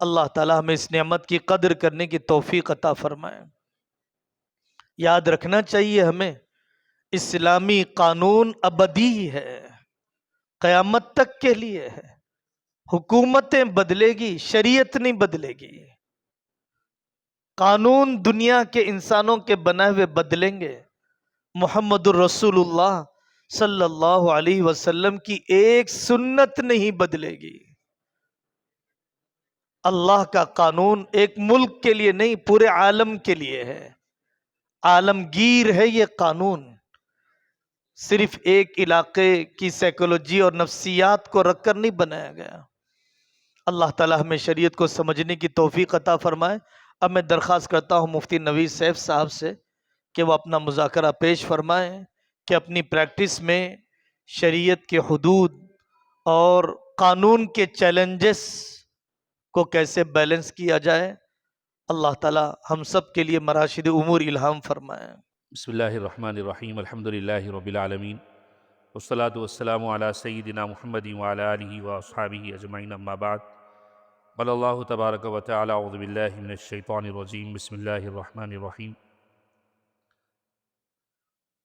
اللہ تعالیٰ ہمیں اس نعمت کی قدر کرنے کی توفیق عطا فرمائے۔ یاد رکھنا چاہیے ہمیں، اسلامی قانون ابدی ہے، قیامت تک کے لیے ہے۔ حکومتیں بدلے گی، شریعت نہیں بدلے گی۔ قانون دنیا کے انسانوں کے بنائے ہوئے بدلیں گے، محمد الرسول اللہ صلی اللہ علیہ وسلم کی ایک سنت نہیں بدلے گی۔ اللہ کا قانون ایک ملک کے لیے نہیں، پورے عالم کے لیے ہے، عالمگیر ہے یہ قانون۔ صرف ایک علاقے کی سائیکولوجی اور نفسیات کو رکھ کر نہیں بنایا گیا۔ اللہ تعالی ہمیں شریعت کو سمجھنے کی توفیق عطا فرمائے۔ اب میں درخواست کرتا ہوں مفتی نوید سیف صاحب سے کہ وہ اپنا مذاکرہ پیش فرمائیں کہ اپنی پریکٹس میں شریعت کے حدود اور قانون کے چیلنجز کو کیسے بیلنس کیا جائے۔ اللہ تعالی ہم سب کے لیے مراشد امور الہام فرمائیں۔ بسم اللہ الرحمن الرحیم، الحمدللہ رب العالمین، والصلاة والسلام علی سیدنا محمد وعلی آلہ واصحابہ اجمعین، اما بعد۔ قال اللہ تبارک و تعالی، اعوذ باللہ من الشیطان الرجیم، بسم اللہ الرحمن الرحیم،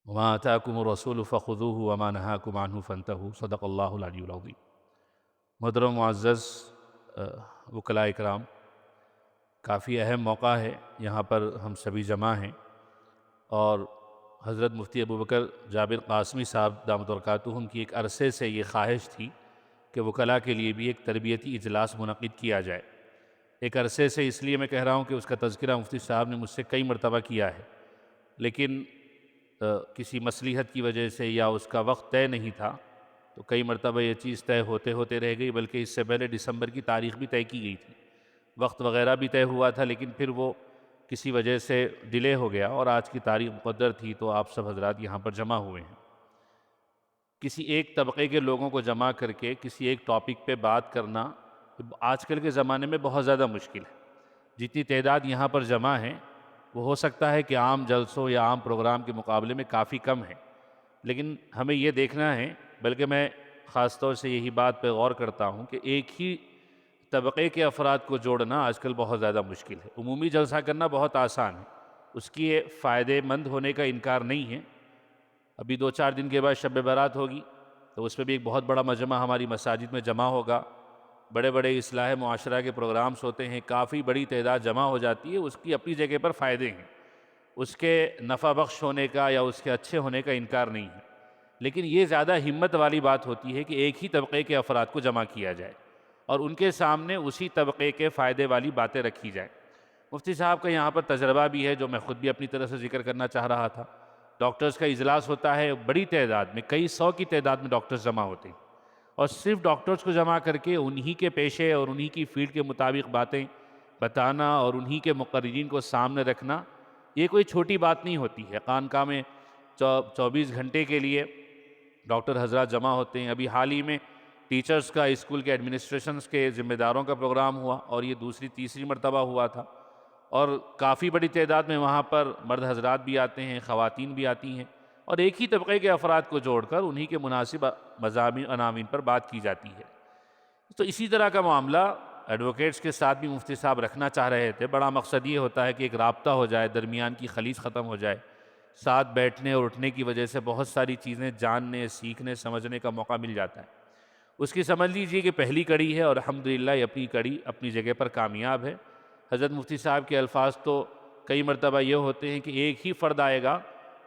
وما آتاکم الرسول فخذوہ وما نہاکم عنہ فانتہوا، صدق اللہ العلی العظیم۔ محترم معزز وکلاء اکرام، کافی اہم موقع ہے، یہاں پر ہم سبھی جمع ہیں، اور حضرت مفتی ابوبکر جابر قاسمی صاحب دامت برکاتہم کی ایک عرصے سے یہ خواہش تھی کہ وکلاء کے لیے بھی ایک تربیتی اجلاس منعقد کیا جائے۔ ایک عرصے سے اس لیے میں کہہ رہا ہوں کہ اس کا تذکرہ مفتی صاحب نے مجھ سے کئی مرتبہ کیا ہے، لیکن کسی مصلحت کی وجہ سے یا اس کا وقت طے نہیں تھا، تو کئی مرتبہ یہ چیز طے ہوتے ہوتے رہ گئی، بلکہ اس سے پہلے دسمبر کی تاریخ بھی طے کی گئی تھی، وقت وغیرہ بھی طے ہوا تھا، لیکن پھر وہ کسی وجہ سے ڈیلے ہو گیا، اور آج کی تاریخ مقدر تھی تو آپ سب حضرات یہاں پر جمع ہوئے ہیں۔ کسی ایک طبقے کے لوگوں کو جمع کر کے کسی ایک ٹاپک پہ بات کرنا آج کل کے زمانے میں بہت زیادہ مشکل ہے۔ جتنی تعداد یہاں پر جمع ہے وہ ہو سکتا ہے کہ عام جلسوں یا عام پروگرام کے مقابلے میں کافی کم ہے، لیکن ہمیں یہ دیکھنا ہے، بلکہ میں خاص طور سے یہی بات پہ غور کرتا ہوں کہ ایک ہی طبقے کے افراد کو جوڑنا آج کل بہت زیادہ مشکل ہے۔ عمومی جلسہ کرنا بہت آسان ہے، اس کی فائدے مند ہونے کا انکار نہیں ہے۔ ابھی 2-4 دن کے بعد شب برات ہوگی، تو اس پہ بھی ایک بہت بڑا مجمع ہماری مساجد میں جمع ہوگا، بڑے بڑے اصلاح معاشرہ کے پروگرامز ہوتے ہیں، کافی بڑی تعداد جمع ہو جاتی ہے، اس کی اپنی جگہ پر فائدے ہیں، اس کے نفع بخش ہونے کا یا اس کے اچھے ہونے کا انکار نہیں ہے، لیکن یہ زیادہ ہمت والی بات ہوتی ہے کہ ایک ہی طبقے کے افراد کو جمع کیا جائے اور ان کے سامنے اسی طبقے کے فائدے والی باتیں رکھی جائیں۔ مفتی صاحب کا یہاں پر تجربہ بھی ہے جو میں خود بھی اپنی طرف سے ذکر کرنا چاہ رہا تھا۔ ڈاکٹرز کا اجلاس ہوتا ہے، بڑی تعداد میں، کئی سو کی تعداد میں ڈاکٹرز جمع ہوتے ہیں، اور صرف ڈاکٹرز کو جمع کر کے انہی کے پیشے اور انہی کی فیلڈ کے مطابق باتیں بتانا اور انہی کے مقررین کو سامنے رکھنا، یہ کوئی چھوٹی بات نہیں ہوتی ہے۔ خانقاہ میں 24 گھنٹے کے لیے ڈاکٹر حضرات جمع ہوتے ہیں۔ ابھی حال ہی میں ٹیچرز کا، اسکول کے ایڈمنسٹریشنز کے ذمہ داروں کا پروگرام ہوا، اور یہ دوسری تیسری مرتبہ ہوا تھا، اور کافی بڑی تعداد میں وہاں پر مرد حضرات بھی آتے ہیں، خواتین بھی آتی ہیں، اور ایک ہی طبقے کے افراد کو جوڑ کر انہی کے مناسب مضامین عناوین پر بات کی جاتی ہے۔ تو اسی طرح کا معاملہ ایڈوکیٹس کے ساتھ بھی مفتی صاحب رکھنا چاہ رہے تھے۔ بڑا مقصد یہ ہوتا ہے کہ ایک رابطہ ہو جائے، درمیان کی خلیج ختم ہو جائے، ساتھ بیٹھنے اور اٹھنے کی وجہ سے بہت ساری چیزیں جاننے، سیکھنے، سمجھنے کا موقع مل جاتا ہے۔ اس کی سمجھ لیجیے کہ پہلی کڑی ہے، اور الحمدللہ یہ اپنی کڑی اپنی جگہ پر کامیاب ہے۔ حضرت مفتی صاحب کے الفاظ تو کئی مرتبہ یہ ہوتے ہیں کہ ایک ہی فرد آئے گا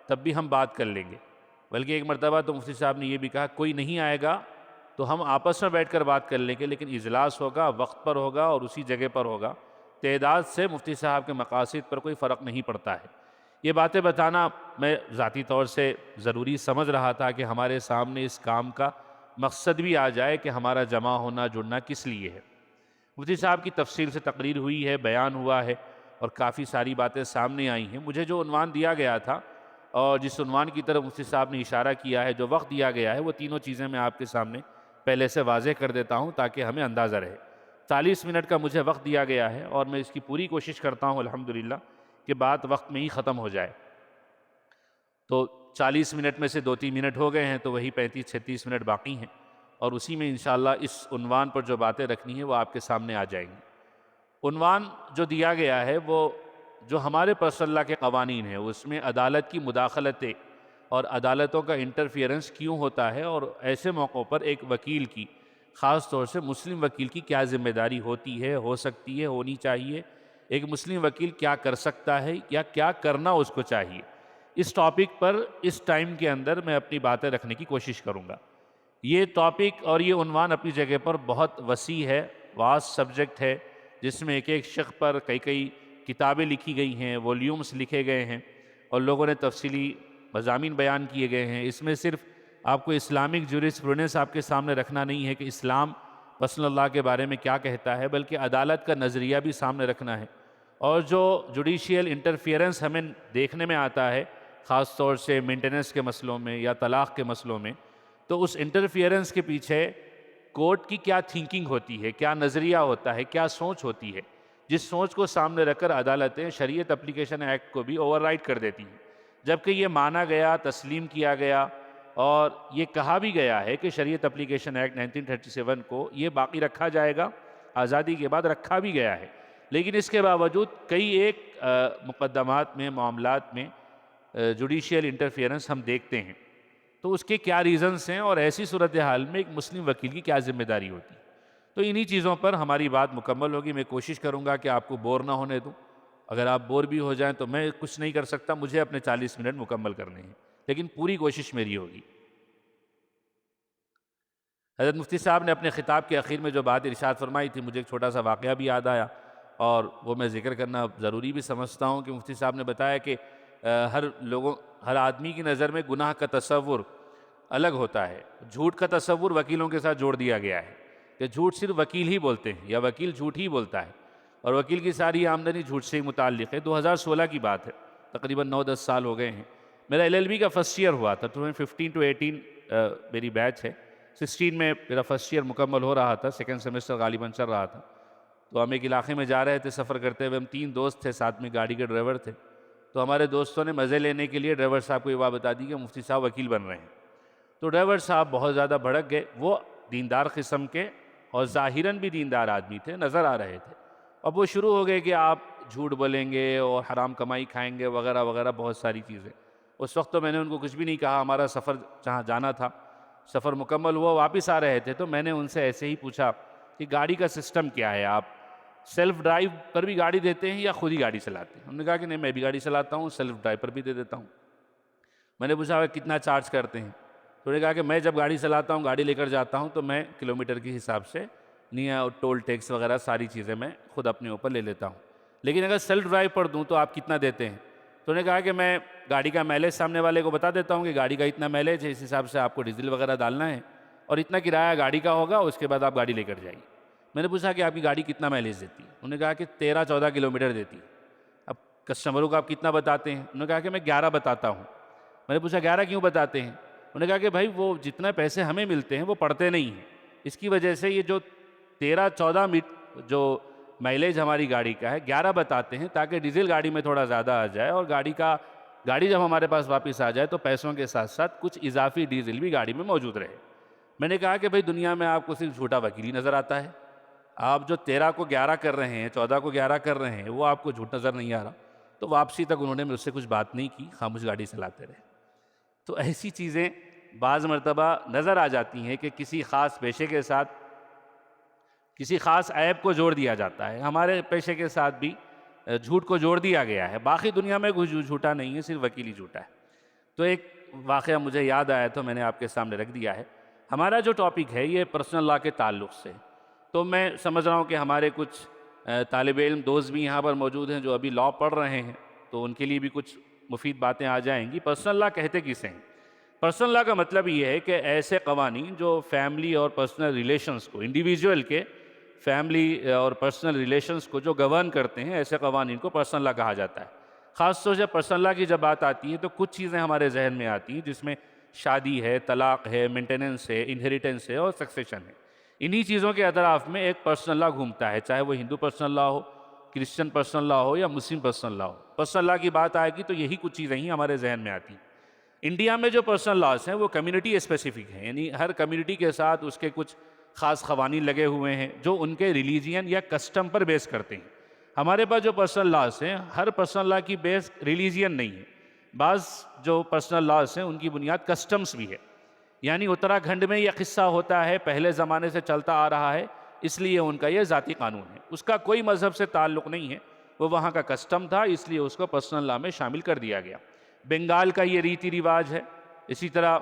تب بھی ہم بات کر لیں گے، بلکہ ایک مرتبہ تو مفتی صاحب نے یہ بھی کہا کوئی نہیں آئے گا تو ہم آپس میں بیٹھ کر بات کر لیں گے، لیکن اجلاس ہوگا، وقت پر ہوگا اور اسی جگہ پر ہوگا۔ تعداد سے مفتی صاحب کے مقاصد پر کوئی فرق نہیں پڑتا ہے۔ یہ باتیں بتانا میں ذاتی طور سے ضروری سمجھ رہا تھا کہ ہمارے سامنے اس کام کا مقصد بھی آ جائے کہ ہمارا جمع ہونا جڑنا کس لیے ہے۔ مفتی صاحب کی تفصیل سے تقریر ہوئی ہے، بیان ہوا ہے، اور کافی ساری باتیں سامنے آئی ہیں۔ مجھے جو عنوان دیا گیا تھا اور جس عنوان کی طرف مفتی صاحب نے اشارہ کیا ہے، جو وقت دیا گیا ہے، وہ تینوں چیزیں میں آپ کے سامنے پہلے سے واضح کر دیتا ہوں تاکہ ہمیں اندازہ رہے۔ 40 منٹ کا مجھے وقت دیا گیا ہے، اور میں اس کی پوری کوشش کرتا ہوں الحمدللہ کہ بات وقت میں ہی ختم ہو جائے۔ تو 40 منٹ میں سے 2-3 منٹ ہو گئے ہیں، تو وہی 35-36 منٹ باقی ہیں، اور اسی میں انشاءاللہ اس عنوان پر جو باتیں رکھنی ہیں وہ آپ کے سامنے آ جائیں گی۔ عنوان جو دیا گیا ہے وہ جو ہمارے پرسنل لا کے قوانین ہیں اس میں عدالت کی مداخلتیں اور عدالتوں کا انٹرفیئرنس کیوں ہوتا ہے، اور ایسے موقعوں پر ایک وکیل کی، خاص طور سے مسلم وکیل کی کیا ذمہ داری ہوتی ہے، ہو سکتی ہے، ہونی چاہیے، ایک مسلم وکیل کیا کر سکتا ہے یا کیا کرنا اس کو چاہیے، اس ٹاپک پر اس ٹائم کے اندر میں اپنی باتیں رکھنے کی کوشش کروں گا۔ یہ ٹاپک اور یہ عنوان اپنی جگہ پر بہت وسیع ہے، واس سبجیکٹ ہے، جس میں ایک ایک شق پر کئی کتابیں لکھی گئی ہیں، والیومز لکھے گئے ہیں اور لوگوں نے تفصیلی مضامین بیان کیے گئے ہیں۔ اس میں صرف آپ کو اسلامک جوریسپروڈنس آپ کے سامنے رکھنا نہیں ہے کہ اسلام پرسنل لا کے بارے میں کیا کہتا ہے، بلکہ عدالت کا نظریہ بھی سامنے رکھنا ہے، اور جو جوڈیشیل انٹرفیئرنس ہمیں دیکھنے میں آتا ہے، خاص طور سے مینٹیننس کے مسئلوں میں یا طلاق کے مسئلوں میں، تو اس انٹرفیئرنس کے پیچھے کورٹ کی کیا تھنکنگ ہوتی ہے، کیا نظریہ ہوتا ہے، کیا سوچ ہوتی ہے، جس سوچ کو سامنے رکھ کر عدالتیں شریعت اپلیکیشن ایکٹ کو بھی اوور رائڈ کر دیتی ہیں، جبکہ یہ مانا گیا، تسلیم کیا گیا اور یہ کہا بھی گیا ہے کہ شریعت اپلیکیشن ایکٹ 1937 کو یہ باقی رکھا جائے گا، آزادی کے بعد رکھا بھی گیا ہے، لیکن اس کے باوجود کئی ایک مقدمات میں، معاملات میں جوڈیشیل انٹرفیئرنس ہم دیکھتے ہیں۔ تو اس کے کیا ریزنز ہیں اور ایسی صورتحال میں ایک مسلم وکیل کی کیا ذمہ داری ہوتی ہے، تو انہی چیزوں پر ہماری بات مکمل ہوگی۔ میں کوشش کروں گا کہ آپ کو بور نہ ہونے دوں، اگر آپ بور بھی ہو جائیں تو میں کچھ نہیں کر سکتا، مجھے اپنے 40 منٹ مکمل کرنے ہیں، لیکن پوری کوشش میری ہوگی۔ حضرت مفتی صاحب نے اپنے خطاب کے اخیر میں جو بات ارشاد فرمائی تھی، مجھے ایک چھوٹا سا واقعہ بھی یاد آیا اور وہ میں ذکر کرنا ضروری بھی سمجھتا ہوں کہ مفتی صاحب نے بتایا کہ ہر آدمی کی نظر میں گناہ کا تصور الگ ہوتا ہے۔ جھوٹ کا تصور وکیلوں کے ساتھ جوڑ دیا گیا ہے کہ جھوٹ صرف وکیل ہی بولتے ہیں یا وکیل جھوٹ ہی بولتا ہے، اور وکیل کی ساری آمدنی جھوٹ سے ہی متعلق ہے۔ 2016 کی بات ہے، تقریباً 9-10 سال ہو گئے ہیں۔ میرا LLB کا فرسٹ ایئر ہوا تھا، 2015 to 18 میری بیچ ہے، 16 میں میرا فرسٹ ایئر مکمل ہو رہا تھا، سیکنڈ سیمسٹر غالباً چل رہا تھا۔ تو ہم ایک علاقے میں جا رہے تھے سفر کرتے ہوئے، ہم 3 دوست تھے، ساتھ میں گاڑی کے ڈرائیور تھے۔ تو ہمارے دوستوں نے مزے لینے کے لیے ڈرائیور صاحب کو یہ بات بتا دی کہ مفتی صاحب وکیل بن رہے ہیں۔ تو ڈرائیور صاحب بہت زیادہ بھڑک گئے، وہ دیندار قسم کے اور ظاہراً بھی دیندار آدمی تھے، نظر آ رہے تھے، اب وہ شروع ہو گئے کہ آپ جھوٹ بولیں گے اور حرام کمائی کھائیں گے وغیرہ وغیرہ، بہت ساری چیزیں۔ اس وقت تو میں نے ان کو کچھ بھی نہیں کہا، ہمارا سفر جہاں جانا تھا، سفر مکمل ہوا، واپس آ رہے تھے، تو میں نے ان سے ایسے ہی پوچھا کہ گاڑی کا سسٹم کیا ہے، آپ سیلف ڈرائیو پر بھی گاڑی دیتے ہیں یا خود ہی گاڑی چلاتے ہیں؟ انہوں نے کہا کہ نہیں، میں بھی گاڑی چلاتا ہوں، سیلف ڈرائیو پر بھی دے دیتا ہوں۔ میں نے پوچھا کتنا چارج کرتے ہیں؟ تو انہوں نے کہا کہ میں جب گاڑی چلاتا ہوں، گاڑی لے کر جاتا ہوں، تو میں کلومیٹر کے حساب سے ٹول ٹیکس وغیرہ ساری چیزیں میں خود اپنے اوپر لے لیتا ہوں، لیکن اگر سیلف ڈرائیو پر دوں تو آپ کتنا دیتے ہیں؟ تو انہوں نے کہا کہ میں گاڑی کا میلیج سامنے والے کو بتا دیتا ہوں کہ گاڑی کا اتنا میلیج ہے، اس حساب سے آپ کو ڈیزل وغیرہ ڈالنا ہے اور اتنا کرایہ گاڑی کا ہوگا، اس کے بعد آپ گاڑی لے کر جائیے۔ میں نے پوچھا کہ آپ کی گاڑی کتنا میلیج دیتی ہے؟ انہوں نے کہا کہ 13-14 کلومیٹر دیتی ہے۔ اب کسٹمروں کو آپ کتنا بتاتے ہیں؟ انہوں نے کہا کہ میں 11 بتاتا ہوں۔ میں نے پوچھا 11 کیوں بتاتے ہیں؟ انہوں نے کہا کہ بھائی وہ جتنا پیسے ہمیں ملتے ہیں وہ پڑتے نہیں ہیں، اس کی وجہ سے یہ جو 13-14 جو مائلیج ہماری گاڑی کا ہے 11 بتاتے ہیں، تاکہ ڈیزل گاڑی میں تھوڑا زیادہ آ جائے اور گاڑی جب ہمارے پاس واپس آ جائے تو پیسوں کے ساتھ ساتھ کچھ اضافی ڈیزل بھی گاڑی میں موجود رہے۔ میں نے کہا کہ بھائی دنیا میں آپ کو صرف جھوٹا وکیل ہی نظر آتا ہے، آپ جو 13 کو 11 کر رہے ہیں، 14 کو 11 کر رہے ہیں، وہ آپ کو جھوٹ نظر نہیں آ رہا۔ تو واپسی تک انہوں نے مجھ سے کچھ بات نہیں کی، خاموش گاڑی چلاتے رہے۔ تو ایسی چیزیں بعض مرتبہ نظر آ جاتی ہیں کہ کسی خاص پیشے کے ساتھ کسی خاص عیب کو جوڑ دیا جاتا ہے، ہمارے پیشے کے ساتھ بھی جھوٹ کو جوڑ دیا گیا ہے، باقی دنیا میں کوئی جھوٹا نہیں ہے، صرف وکیل ہی جھوٹا ہے۔ تو ایک واقعہ مجھے یاد آیا تو میں نے آپ کے سامنے رکھ دیا ہے۔ ہمارا جو ٹاپک ہے یہ پرسنل لا کے تعلق سے، تو میں سمجھ رہا ہوں کہ ہمارے کچھ طالب علم دوست بھی یہاں پر موجود ہیں جو ابھی لا پڑھ رہے ہیں، تو ان کے لیے بھی کچھ مفید باتیں آ جائیں گی۔ پرسنل لا کہتے کسے ہیں؟ پرسنل لا کا مطلب یہ ہے کہ ایسے قوانین جو فیملی اور پرسنل ریلیشنز کو، انڈیویجول کے فیملی اور پرسنل ریلیشنز کو جو گورن کرتے ہیں، ایسے قوانین کو پرسنل لا کہا جاتا ہے۔ خاص طور سے پرسنل لا کی جب بات آتی ہے تو کچھ چیزیں ہمارے ذہن میں آتی ہیں، جس میں شادی ہے، طلاق ہے، مینٹیننس ہے، انہیریٹنس ہے اور سکسیشن ہے۔ انہی چیزوں کے اطراف میں ایک پرسنل لا گھومتا ہے، چاہے وہ ہندو پرسنل لا ہو، کرسچن پرسنل لا ہو یا مسلم پرسنل لا ہو۔ پرسنل لا کی بات آئے گی تو یہی کچھ چیزیں ہی ہمارے ذہن میں آتی ہیں۔ انڈیا میں جو پرسنل لاز ہیں وہ کمیونٹی اسپیسیفک ہیں، یعنی ہر کمیونٹی کے ساتھ اس کے کچھ خاص قوانین لگے ہوئے ہیں جو ان کے ریلیجین یا کسٹم پر بیس کرتے ہیں۔ ہمارے پاس جو پرسنل لاز ہیں، ہر پرسنل لا کی بیس ریلیجین نہیں ہے، بعض جو پرسنل لاز ہیں ان کی بنیاد کسٹمز بھی ہے. یعنی اتراکھنڈ میں یہ قصہ ہوتا ہے، پہلے زمانے سے چلتا آ رہا ہے، اس لیے ان کا یہ ذاتی قانون ہے، اس کا کوئی مذہب سے تعلق نہیں ہے، وہ وہاں کا کسٹم تھا، اس لیے اس کو پرسنل لا میں شامل کر دیا گیا. بنگال کا یہ ریتی رواج ہے، اسی طرح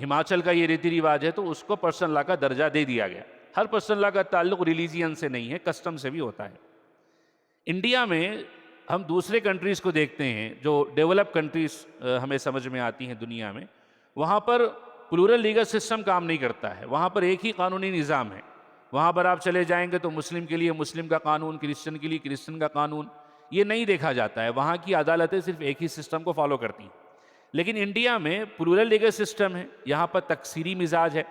ہماچل کا یہ ریتی رواج ہے، تو اس کو پرسنل لا کا درجہ دے دیا گیا. ہر پرسنل لا کا تعلق ریلیجین سے نہیں ہے، کسٹم سے بھی ہوتا ہے. انڈیا میں ہم دوسرے کنٹریز کو دیکھتے ہیں جو ڈیولپ کنٹریز ہمیں سمجھ میں آتی ہیں دنیا میں، وہاں پر پلورل لیگل سسٹم کام نہیں کرتا ہے، وہاں پر ایک ہی قانونی نظام ہے. وہاں پر آپ چلے جائیں گے تو مسلم کے لیے مسلم کا قانون، کرسچن کے لیے کرسچن کا قانون، یہ نہیں دیکھا جاتا ہے. وہاں کی عدالتیں صرف ایک ہی سسٹم کو فالو کرتی ہیں. لیکن انڈیا میں پلورل لیگل سسٹم ہے، یہاں پر تکثیری مزاج ہے،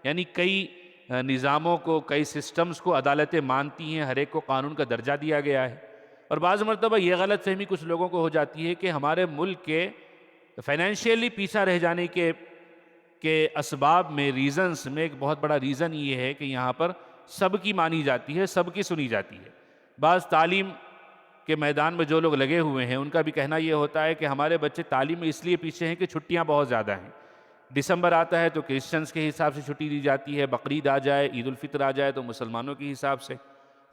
یعنی کئی نظاموں کو، کئی سسٹمز کو عدالتیں مانتی ہیں، ہر ایک کو قانون کا درجہ دیا گیا ہے. اور بعض مرتبہ یہ غلط فہمی کچھ لوگوں کو ہو جاتی ہے کہ ہمارے ملک کے فائنینشیلی پیچھا رہ جانے کے اسباب میں، ریزنز میں ایک بہت بڑا ریزن یہ ہے کہ یہاں پر سب کی مانی جاتی ہے، سب کی سنی جاتی ہے. بعض تعلیم کے میدان میں جو لوگ لگے ہوئے ہیں ان کا بھی کہنا یہ ہوتا ہے کہ ہمارے بچے تعلیم میں اس لیے پیچھے ہیں کہ چھٹیاں بہت زیادہ ہیں. دسمبر آتا ہے تو کرسچنز کے حساب سے چھٹی دی جاتی ہے، بقرعید آ جائے، عید الفطر آ جائے تو مسلمانوں کے حساب سے،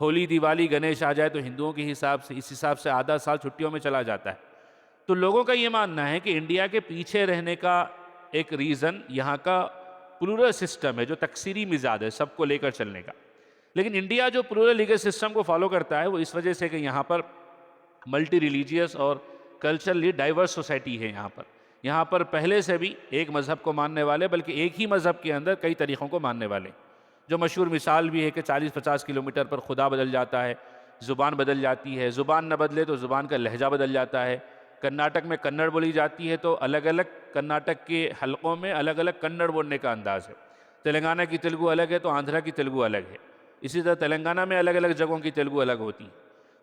ہولی دیوالی گنیش آ جائے تو ہندوؤں کے حساب سے، اس حساب سے آدھا سال چھٹیوں میں چلا جاتا ہے. تو لوگوں کا یہ ماننا ہے کہ انڈیا کے پیچھے رہنے کا ایک ریزن یہاں کا پلورل سسٹم ہے جو تکثیری مزاج ہے، سب کو لے کر چلنے کا. لیکن انڈیا جو پلورل لیگل سسٹم کو فالو کرتا ہے وہ اس وجہ سے کہ یہاں پر ملٹی ریلیجیس اور کلچرلی ڈائیورس سوسائٹی ہے. یہاں پر پہلے سے بھی ایک مذہب کو ماننے والے، بلکہ ایک ہی مذہب کے اندر کئی طریقوں کو ماننے والے، جو مشہور مثال بھی ہے کہ 40-50 کلومیٹر پر خدا بدل جاتا ہے، زبان بدل جاتی ہے، زبان نہ بدلے تو زبان کا لہجہ بدل جاتا ہے. کرناٹک میں کنڑ بولی جاتی ہے تو الگ الگ کرناٹک کے حلقوں میں الگ الگ کنڑ بولنے کا انداز ہے. تلنگانہ کی تیلگو الگ ہے تو آندھرا کی تیلگو الگ ہے. اسی طرح تلنگانہ میں الگ الگ جگہوں کی تیلگو الگ ہوتی.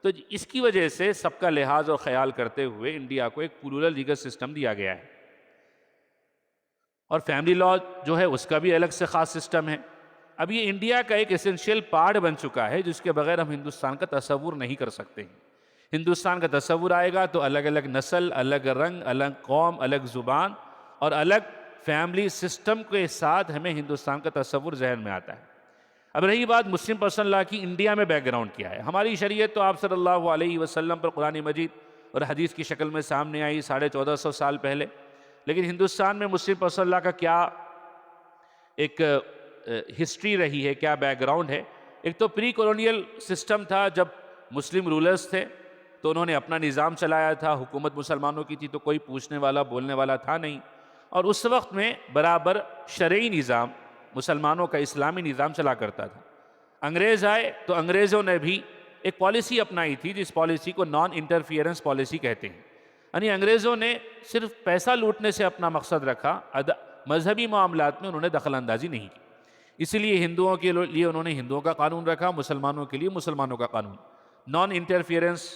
تو اس کی وجہ سے سب کا لحاظ اور خیال کرتے ہوئے انڈیا کو ایک پلورل لیگل سسٹم دیا گیا ہے. اور فیملی لا جو ہے اس کا بھی الگ سے خاص سسٹم ہے. اب یہ انڈیا کا ایک ایسنشیل پارٹ بن چکا ہے جس کے بغیر ہم ہندوستان کا تصور نہیں کر سکتے ہیں. ہندوستان کا تصور آئے گا تو الگ الگ نسل، الگ رنگ، الگ قوم، الگ زبان اور الگ فیملی سسٹم کے ساتھ ہمیں ہندوستان کا تصور ذہن میں آتا ہے. اب رہی بات مسلم پرسنل لا کی، انڈیا میں بیک گراؤنڈ کیا ہے. ہماری شریعت تو آپ صلی اللہ علیہ وسلم پر قرآن مجید اور حدیث کی شکل میں سامنے آئی 1450 سال پہلے. لیکن ہندوستان میں مسلم پرسنل لا کا کیا ایک ہسٹری رہی ہے، کیا بیک گراؤنڈ ہے. ایک تو پری کولونیل سسٹم تھا، جب مسلم رولرز تھے تو انہوں نے اپنا نظام چلایا تھا، حکومت مسلمانوں کی تھی تو کوئی پوچھنے والا بولنے والا تھا نہیں. اور اس وقت میں برابر شرعی نظام، مسلمانوں کا اسلامی نظام چلا کرتا تھا. انگریز آئے تو انگریزوں نے بھی ایک پالیسی اپنائی تھی جس پالیسی کو نان انٹرفیئرنس پالیسی کہتے ہیں. یعنی انگریزوں نے صرف پیسہ لوٹنے سے اپنا مقصد رکھا، مذہبی معاملات میں انہوں نے دخل اندازی نہیں کی. اسی لیے ہندوؤں کے لیے انہوں نے ہندوؤں کا قانون رکھا، مسلمانوں کے لیے مسلمانوں کا قانون. Non interference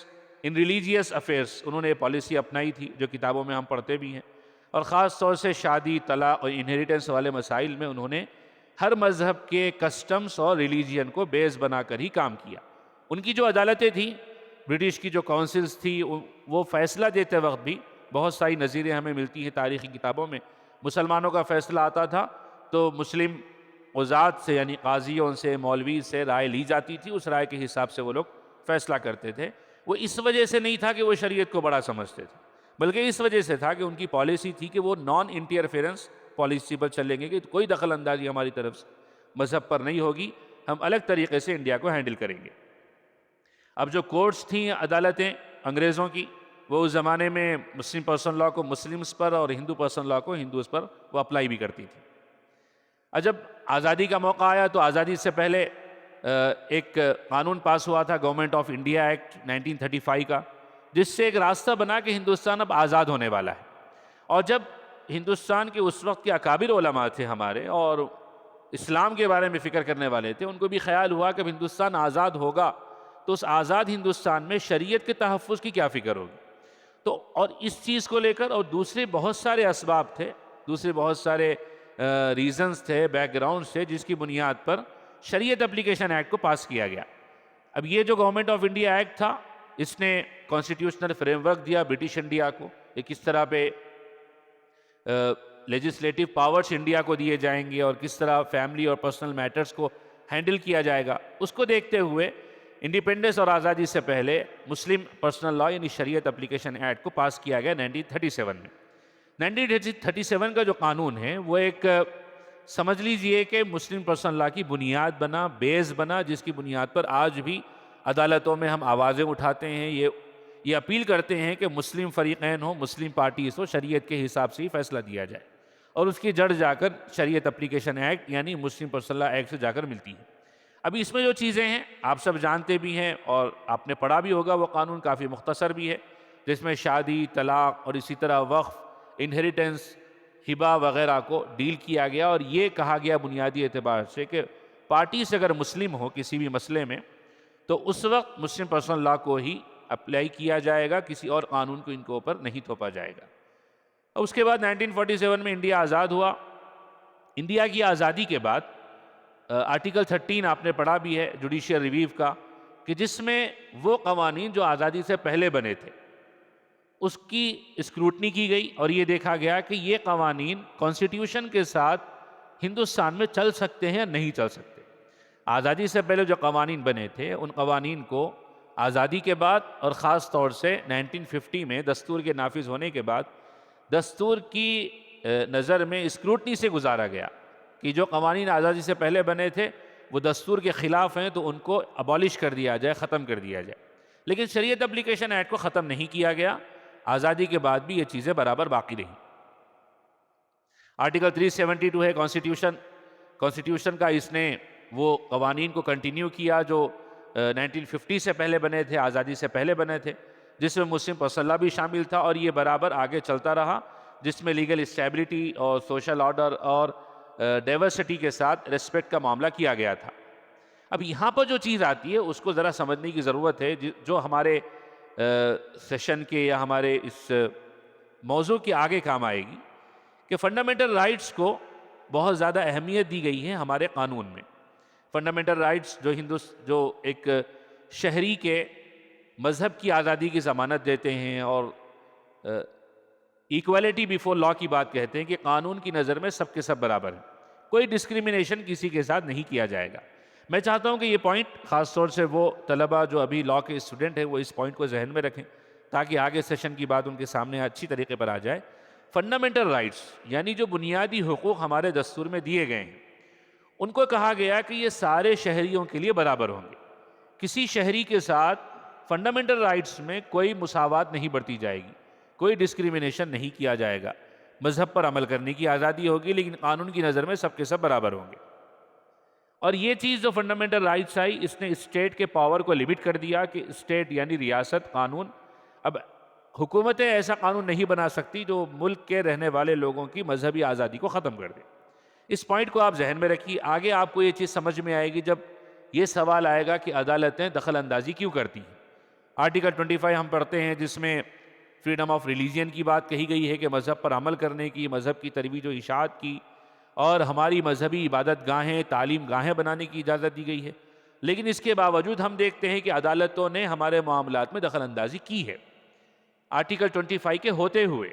in religious affairs انہوں نے یہ پالیسی اپنائی تھی جو کتابوں میں ہم پڑھتے بھی ہیں. اور خاص طور سے شادی، طلاق اور انہیریٹنس والے مسائل میں انہوں نے ہر مذہب کے کسٹمز اور ریلیجین کو بیس بنا کر ہی کام کیا. ان کی جو عدالتیں تھیں، برٹش کی جو کونسلز تھی، وہ فیصلہ دیتے وقت بھی بہت ساری نظیریں ہمیں ملتی ہیں تاریخی کتابوں میں. مسلمانوں کا فیصلہ آتا تھا تو مسلم قضات سے یعنی قاضیوں سے، مولوی سے رائے لی جاتی تھی، اس رائے کے حساب سے وہ لوگ فیصلہ کرتے تھے. وہ اس وجہ سے نہیں تھا کہ وہ شریعت کو بڑا سمجھتے تھے، بلکہ اس وجہ سے تھا کہ ان کی پالیسی تھی کہ وہ نان انٹرفیئرنس پالیسی پر چلیں گے، کہ کوئی دخل اندازی ہماری طرف سے مذہب پر نہیں ہوگی، ہم الگ طریقے سے انڈیا کو ہینڈل کریں گے. اب جو کورٹس تھیں، عدالتیں انگریزوں کی، وہ اس زمانے میں مسلم پرسنل لا کو مسلمز پر اور ہندو پرسنل لا کو ہندوز پر وہ اپلائی بھی کرتی تھی. جب آزادی کا موقع آیا تو آزادی سے پہلے ایک قانون پاس ہوا تھا، گورنمنٹ آف انڈیا ایکٹ 1935 کا، جس سے ایک راستہ بنا کہ ہندوستان اب آزاد ہونے والا ہے. اور جب ہندوستان کے اس وقت کے اکابر علماء تھے ہمارے اور اسلام کے بارے میں فکر کرنے والے تھے، ان کو بھی خیال ہوا کہ ہندوستان آزاد ہوگا تو اس آزاد ہندوستان میں شریعت کے تحفظ کی کیا فکر ہوگی. تو اور اس چیز کو لے کر اور دوسرے بہت سارے اسباب تھے، دوسرے بہت سارے ریزنز تھے، بیک گراؤنڈ تھے، جس کی بنیاد پر شریعت اپلیکیشن ایکٹ کو پاس کیا گیا. اب یہ جو گورنمنٹ آف انڈیا ایکٹ تھا، اس نے کانسٹیٹیوشنل فریم ورک دیا برٹش انڈیا کو، کہ کس طرح پہ لیجسلیٹو پاورز انڈیا کو دیے جائیں گے اور کس طرح فیملی اور پرسنل میٹرز کو ہینڈل کیا جائے گا۔ اس کو دیکھتے ہوئے انڈیپینڈنس اور آزادی سے پہلے مسلم پرسنل لا یعنی شریعت اپلیکیشن ایکٹ کو پاس کیا گیا 1937 میں۔ 1937 کا جو قانون ہے وہ ایک سمجھ لیجئے کہ مسلم پرسنل لا کی بنیاد بنا، بیس بنا، جس کی بنیاد پر آج بھی عدالتوں میں ہم آوازیں اٹھاتے ہیں، یہ اپیل کرتے ہیں کہ مسلم فریقین ہو، مسلم پارٹیز ہو، شریعت کے حساب سے ہی فیصلہ دیا جائے، اور اس کی جڑ جا کر شریعت اپلیکیشن ایکٹ یعنی مسلم پرسنل لا ایکٹ سے جا کر ملتی ہے۔ ابھی اس میں جو چیزیں ہیں آپ سب جانتے بھی ہیں اور آپ نے پڑھا بھی ہوگا، وہ قانون کافی مختصر بھی ہے، جس میں شادی، طلاق اور اسی طرح وقف، انہیریٹنس، ہبہ وغیرہ کو ڈیل کیا گیا، اور یہ کہا گیا بنیادی اعتبار سے کہ پارٹیز اگر مسلم ہو کسی بھی مسئلے میں تو اس وقت مسلم پرسنل لا کو ہی اپلائی کیا جائے گا، کسی اور قانون کو ان کے اوپر نہیں تھوپا جائے گا۔ اور اس کے بعد 1947 میں انڈیا آزاد ہوا۔ انڈیا کی آزادی کے بعد آرٹیکل 13 آپ نے پڑھا بھی ہے جوڈیشل ریویو کا، کہ جس میں وہ قوانین جو آزادی سے پہلے بنے تھے اس کی اسکروٹنی کی گئی، اور یہ دیکھا گیا کہ یہ قوانین کانسٹیٹیوشن کے ساتھ ہندوستان میں چل سکتے ہیں یا نہیں چل سکتے۔ آزادی سے پہلے جو قوانین بنے تھے ان قوانین کو آزادی کے بعد اور خاص طور سے 1950 میں دستور کے نافذ ہونے کے بعد دستور کی نظر میں اسکروٹنی سے گزارا گیا کہ جو قوانین آزادی سے پہلے بنے تھے وہ دستور کے خلاف ہیں تو ان کو ابالش کر دیا جائے، ختم کر دیا جائے۔ لیکن شریعت اپلیکیشن ایکٹ کو ختم نہیں کیا گیا، آزادی کے بعد بھی یہ چیزیں برابر باقی رہیں۔ آرٹیکل 372 ہے کانسٹیٹیوشن کا، اس نے وہ قوانین کو کنٹینیو کیا جو 1950 سے پہلے بنے تھے، آزادی سے پہلے بنے تھے، جس میں مسلم پرسنل لا بھی شامل تھا، اور یہ برابر آگے چلتا رہا، جس میں لیگل اسٹیبلٹی اور سوشل آرڈر اور ڈائیورسٹی کے ساتھ ریسپیکٹ کا معاملہ کیا گیا تھا۔ اب یہاں پر جو چیز آتی ہے اس کو ذرا سمجھنے کی ضرورت ہے، جو ہمارے سیشن کے یا ہمارے اس موضوع کے آگے کام آئے گی، کہ فنڈامنٹل رائٹس کو بہت زیادہ اہمیت دی گئی ہے ہمارے قانون میں۔ فنڈامنٹل رائٹس جو ایک شہری کے مذہب کی آزادی کی ضمانت دیتے ہیں، اور ایکویلٹی بیفور لا کی بات کہتے ہیں کہ قانون کی نظر میں سب کے سب برابر ہیں، کوئی ڈسکریمنیشن کسی کے ساتھ نہیں کیا جائے گا۔ میں چاہتا ہوں کہ یہ پوائنٹ خاص طور سے وہ طلبہ جو ابھی لا کے اسٹوڈنٹ ہیں وہ اس پوائنٹ کو ذہن میں رکھیں، تاکہ آگے سیشن کی بات ان کے سامنے اچھی طریقے پر آ جائے۔ فنڈامنٹل رائٹس یعنی جو بنیادی حقوق ہمارے دستور میں دیے گئے ہیں، ان کو کہا گیا کہ یہ سارے شہریوں کے لیے برابر ہوں گے، کسی شہری کے ساتھ فنڈامنٹل رائٹس میں کوئی مساوات نہیں برتی جائے گی، کوئی ڈسکریمنیشن نہیں کیا جائے گا، مذہب پر عمل کرنے کی آزادی ہوگی، لیکن قانون کی نظر میں سب کے سب برابر ہوں گے۔ اور یہ چیز جو فنڈامنٹل رائٹس آئی، اس نے اسٹیٹ کے پاور کو لیمٹ کر دیا کہ اسٹیٹ یعنی ریاست، قانون، اب حکومتیں ایسا قانون نہیں بنا سکتی جو ملک کے رہنے والے لوگوں کی مذہبی آزادی کو ختم کر دے۔ اس پوائنٹ کو آپ ذہن میں رکھیے، آگے آپ کو یہ چیز سمجھ میں آئے گی جب یہ سوال آئے گا کہ عدالتیں دخل اندازی کیوں کرتی ہیں۔ آرٹیکل 25 ہم پڑھتے ہیں جس میں فریڈم آف ریلیجن کی بات کہی گئی ہے کہ مذہب پر عمل کرنے کی، مذہب کی ترویج و اشاعت کی، اور ہماری مذہبی عبادت گاہیں، تعلیم گاہیں بنانے کی اجازت دی گئی ہے۔ لیکن اس کے باوجود ہم دیکھتے ہیں کہ عدالتوں نے ہمارے معاملات میں دخل اندازی کی ہے، آرٹیکل 25 کے ہوتے ہوئے،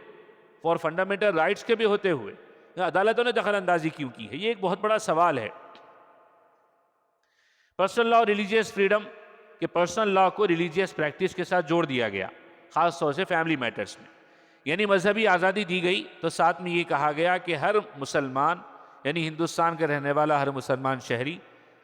فار فنڈامنٹل رائٹس کے بھی ہوتے ہوئے عدالتوں نے دخل اندازی کیوں کی ہے؟ یہ ایک بہت بڑا سوال ہے۔ پرسنل لا اور ریلیجیس فریڈم، کہ پرسنل لا کو ریلیجیس پریکٹس کے ساتھ جوڑ دیا گیا، خاص طور سے فیملی میٹرز میں، یعنی مذہبی آزادی دی گئی تو ساتھ میں یہ کہا گیا کہ ہر مسلمان یعنی ہندوستان کا رہنے والا ہر مسلمان شہری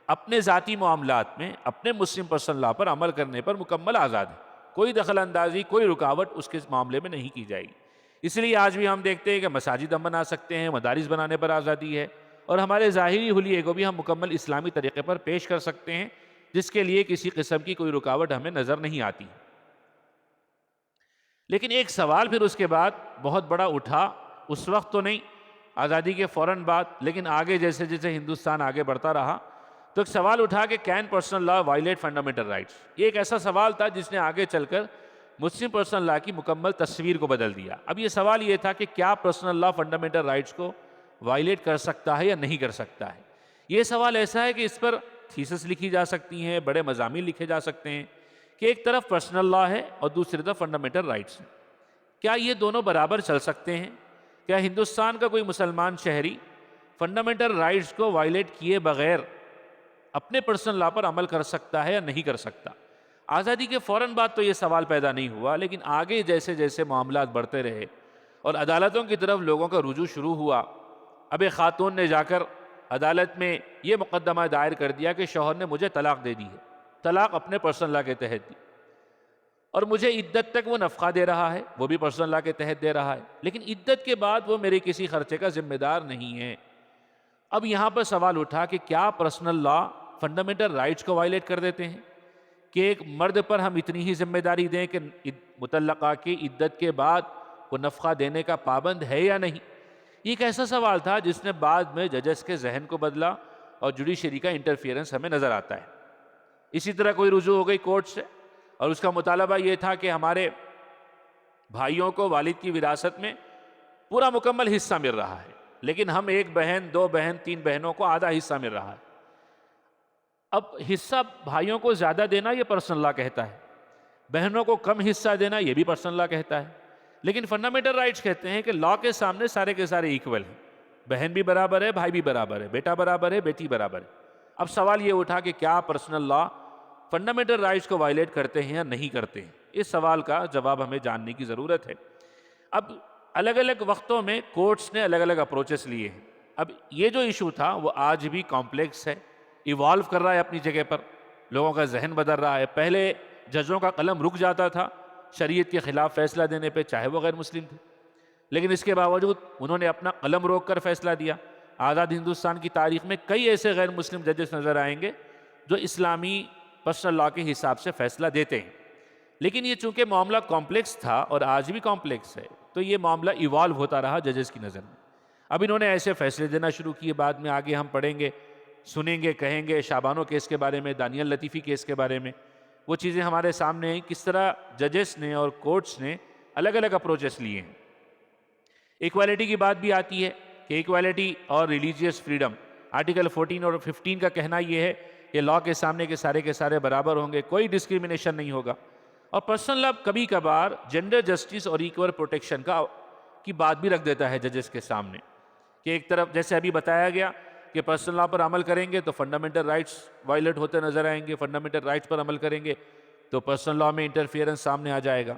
اپنے ذاتی معاملات میں اپنے مسلم پرسنل لا پر عمل کرنے پر مکمل آزاد ہے، کوئی دخل اندازی، کوئی رکاوٹ اس کے معاملے میں نہیں کی جائے گی۔ اس لیے آج بھی ہم دیکھتے ہیں کہ مساجد ہم بنا سکتے ہیں، مدارس بنانے پر آزادی ہے، اور ہمارے ظاہری حلیے کو بھی ہم مکمل اسلامی طریقے پر پیش کر سکتے ہیں، جس کے لیے کسی قسم کی کوئی رکاوٹ ہمیں نظر نہیں آتی۔ لیکن ایک سوال پھر اس کے بعد بہت بڑا اٹھا، اس وقت تو نہیں، آزادی کے فوراً بعد، لیکن آگے جیسے جیسے ہندوستان آگے بڑھتا رہا تو ایک سوال اٹھا کہ can personal law violate fundamental rights? یہ ایک ایسا سوال تھا جس نے آگے چل کر مسلم پرسنل لا کی مکمل تصویر کو بدل دیا۔ اب یہ سوال یہ تھا کہ کیا پرسنل لا فنڈامنٹل رائٹس کو وائلیٹ کر سکتا ہے یا نہیں کر سکتا ہے؟ یہ سوال ایسا ہے کہ اس پر تھیسس لکھی جا سکتی ہیں، بڑے مضامین لکھے جا سکتے ہیں کہ ایک طرف پرسنل لا ہے اور دوسری طرف فنڈامنٹل رائٹس ہیں. کیا یہ دونوں برابر چل سکتے ہیں؟ کیا ہندوستان کا کوئی مسلمان شہری فنڈامنٹل رائٹس کو وائلیٹ کیے بغیر اپنے پرسنل لا پر عمل کر سکتا ہے یا نہیں کر سکتا؟ آزادی کے فوراً بعد تو یہ سوال پیدا نہیں ہوا، لیکن آگے جیسے جیسے معاملات بڑھتے رہے اور عدالتوں کی طرف لوگوں کا رجوع شروع ہوا، اب ایک خاتون نے جا کر عدالت میں یہ مقدمہ دائر کر دیا کہ شوہر نے مجھے طلاق دے دی ہے، طلاق اپنے پرسنل لا کے تحت دی، اور مجھے عدت تک وہ نفقہ دے رہا ہے، وہ بھی پرسنل لا کے تحت دے رہا ہے، لیکن عدت کے بعد وہ میرے کسی خرچے کا ذمہ دار نہیں ہے. اب یہاں پر سوال اٹھا کہ کیا پرسنل لا فنڈامنٹل رائٹس کو وائلیٹ کر دیتے ہیں کہ ایک مرد پر ہم اتنی ہی ذمہ داری دیں کہ مطلقہ کی عدت کے بعد وہ نفقہ دینے کا پابند ہے یا نہیں؟ یہ ایک ایسا سوال تھا جس نے بعد میں ججز کے ذہن کو بدلا اور جوڈیشری کا انٹرفیئرنس ہمیں نظر آتا ہے. اسی طرح کوئی رجوع ہو گئی کورٹ سے اور اس کا مطالبہ یہ تھا کہ ہمارے بھائیوں کو والد کی وراثت میں پورا مکمل حصہ مل رہا ہے، لیکن ہم ایک بہن، دو بہن، تین بہنوں کو آدھا حصہ مل رہا ہے. اب حصہ بھائیوں کو زیادہ دینا یہ پرسنل لا کہتا ہے، بہنوں کو کم حصہ دینا یہ بھی پرسنل لا کہتا ہے، لیکن فنڈامنٹل رائٹس کہتے ہیں کہ لا کے سامنے سارے کے سارے ایکول ہیں، بہن بھی برابر ہے، بھائی بھی برابر ہے، بیٹا برابر ہے، بیٹی برابر ہے. اب سوال یہ اٹھا کہ کیا پرسنل لا فنڈامنٹل رائٹس کو وائلیٹ کرتے ہیں یا نہیں کرتے ہیں؟ اس سوال کا جواب ہمیں جاننے کی ضرورت ہے. اب الگ الگ وقتوں میں کورٹس نے الگ الگ اپروچز لیے ہیں. اب یہ جو ایشو تھا وہ آج بھی کمپلیکس ہے، ایوالو کر رہا ہے اپنی جگہ پر، لوگوں کا ذہن بدل رہا ہے. پہلے ججوں کا قلم رک جاتا تھا شریعت کے خلاف فیصلہ دینے پہ، چاہے وہ غیر مسلم تھے، لیکن اس کے باوجود انہوں نے اپنا قلم روک کر فیصلہ دیا. آزاد ہندوستان کی تاریخ میں کئی ایسے غیر مسلم ججز نظر آئیں گے جو اسلامی پرسنل لا کے حساب سے فیصلہ دیتے ہیں. لیکن یہ چونکہ معاملہ کمپلیکس تھا اور آج بھی کمپلیکس ہے، تو یہ معاملہ ایوالو ہوتا رہا ججز کی نظر میں. اب انہوں نے ایسے فیصلے دینا شروع کیے، بعد میں آگے ہم پڑھیں گے، سنیں گے، کہیں گے شابانو کیس کے بارے میں، دانیال لطیفی کیس کے بارے میں. وہ چیزیں ہمارے سامنے ہیں کس طرح ججز نے اور کورٹس نے الگ الگ اپروچز لیے ہیں. ایکویلٹی کی بات بھی آتی ہے کہ ایکویلٹی اور ریلیجیس فریڈم، آرٹیکل 14 اور 15 کا کہنا یہ ہے کہ لا کے سامنے کے سارے برابر ہوں گے، کوئی ڈسکریمنیشن نہیں ہوگا. اور پرسنل لا کبھی کبھار جینڈر جسٹس اور ایکول پروٹیکشن کی بات بھی رکھ دیتا ہے ججز کے سامنے کہ ایک طرف جیسے ابھی بتایا گیا کہ پرسنل لا پر عمل کریں گے تو فنڈامنٹل رائٹس وائلیٹ ہوتے نظر آئیں گے، فنڈامنٹل رائٹس پر عمل کریں گے تو پرسنل لا میں انٹرفیئرنس سامنے آ جائے گا.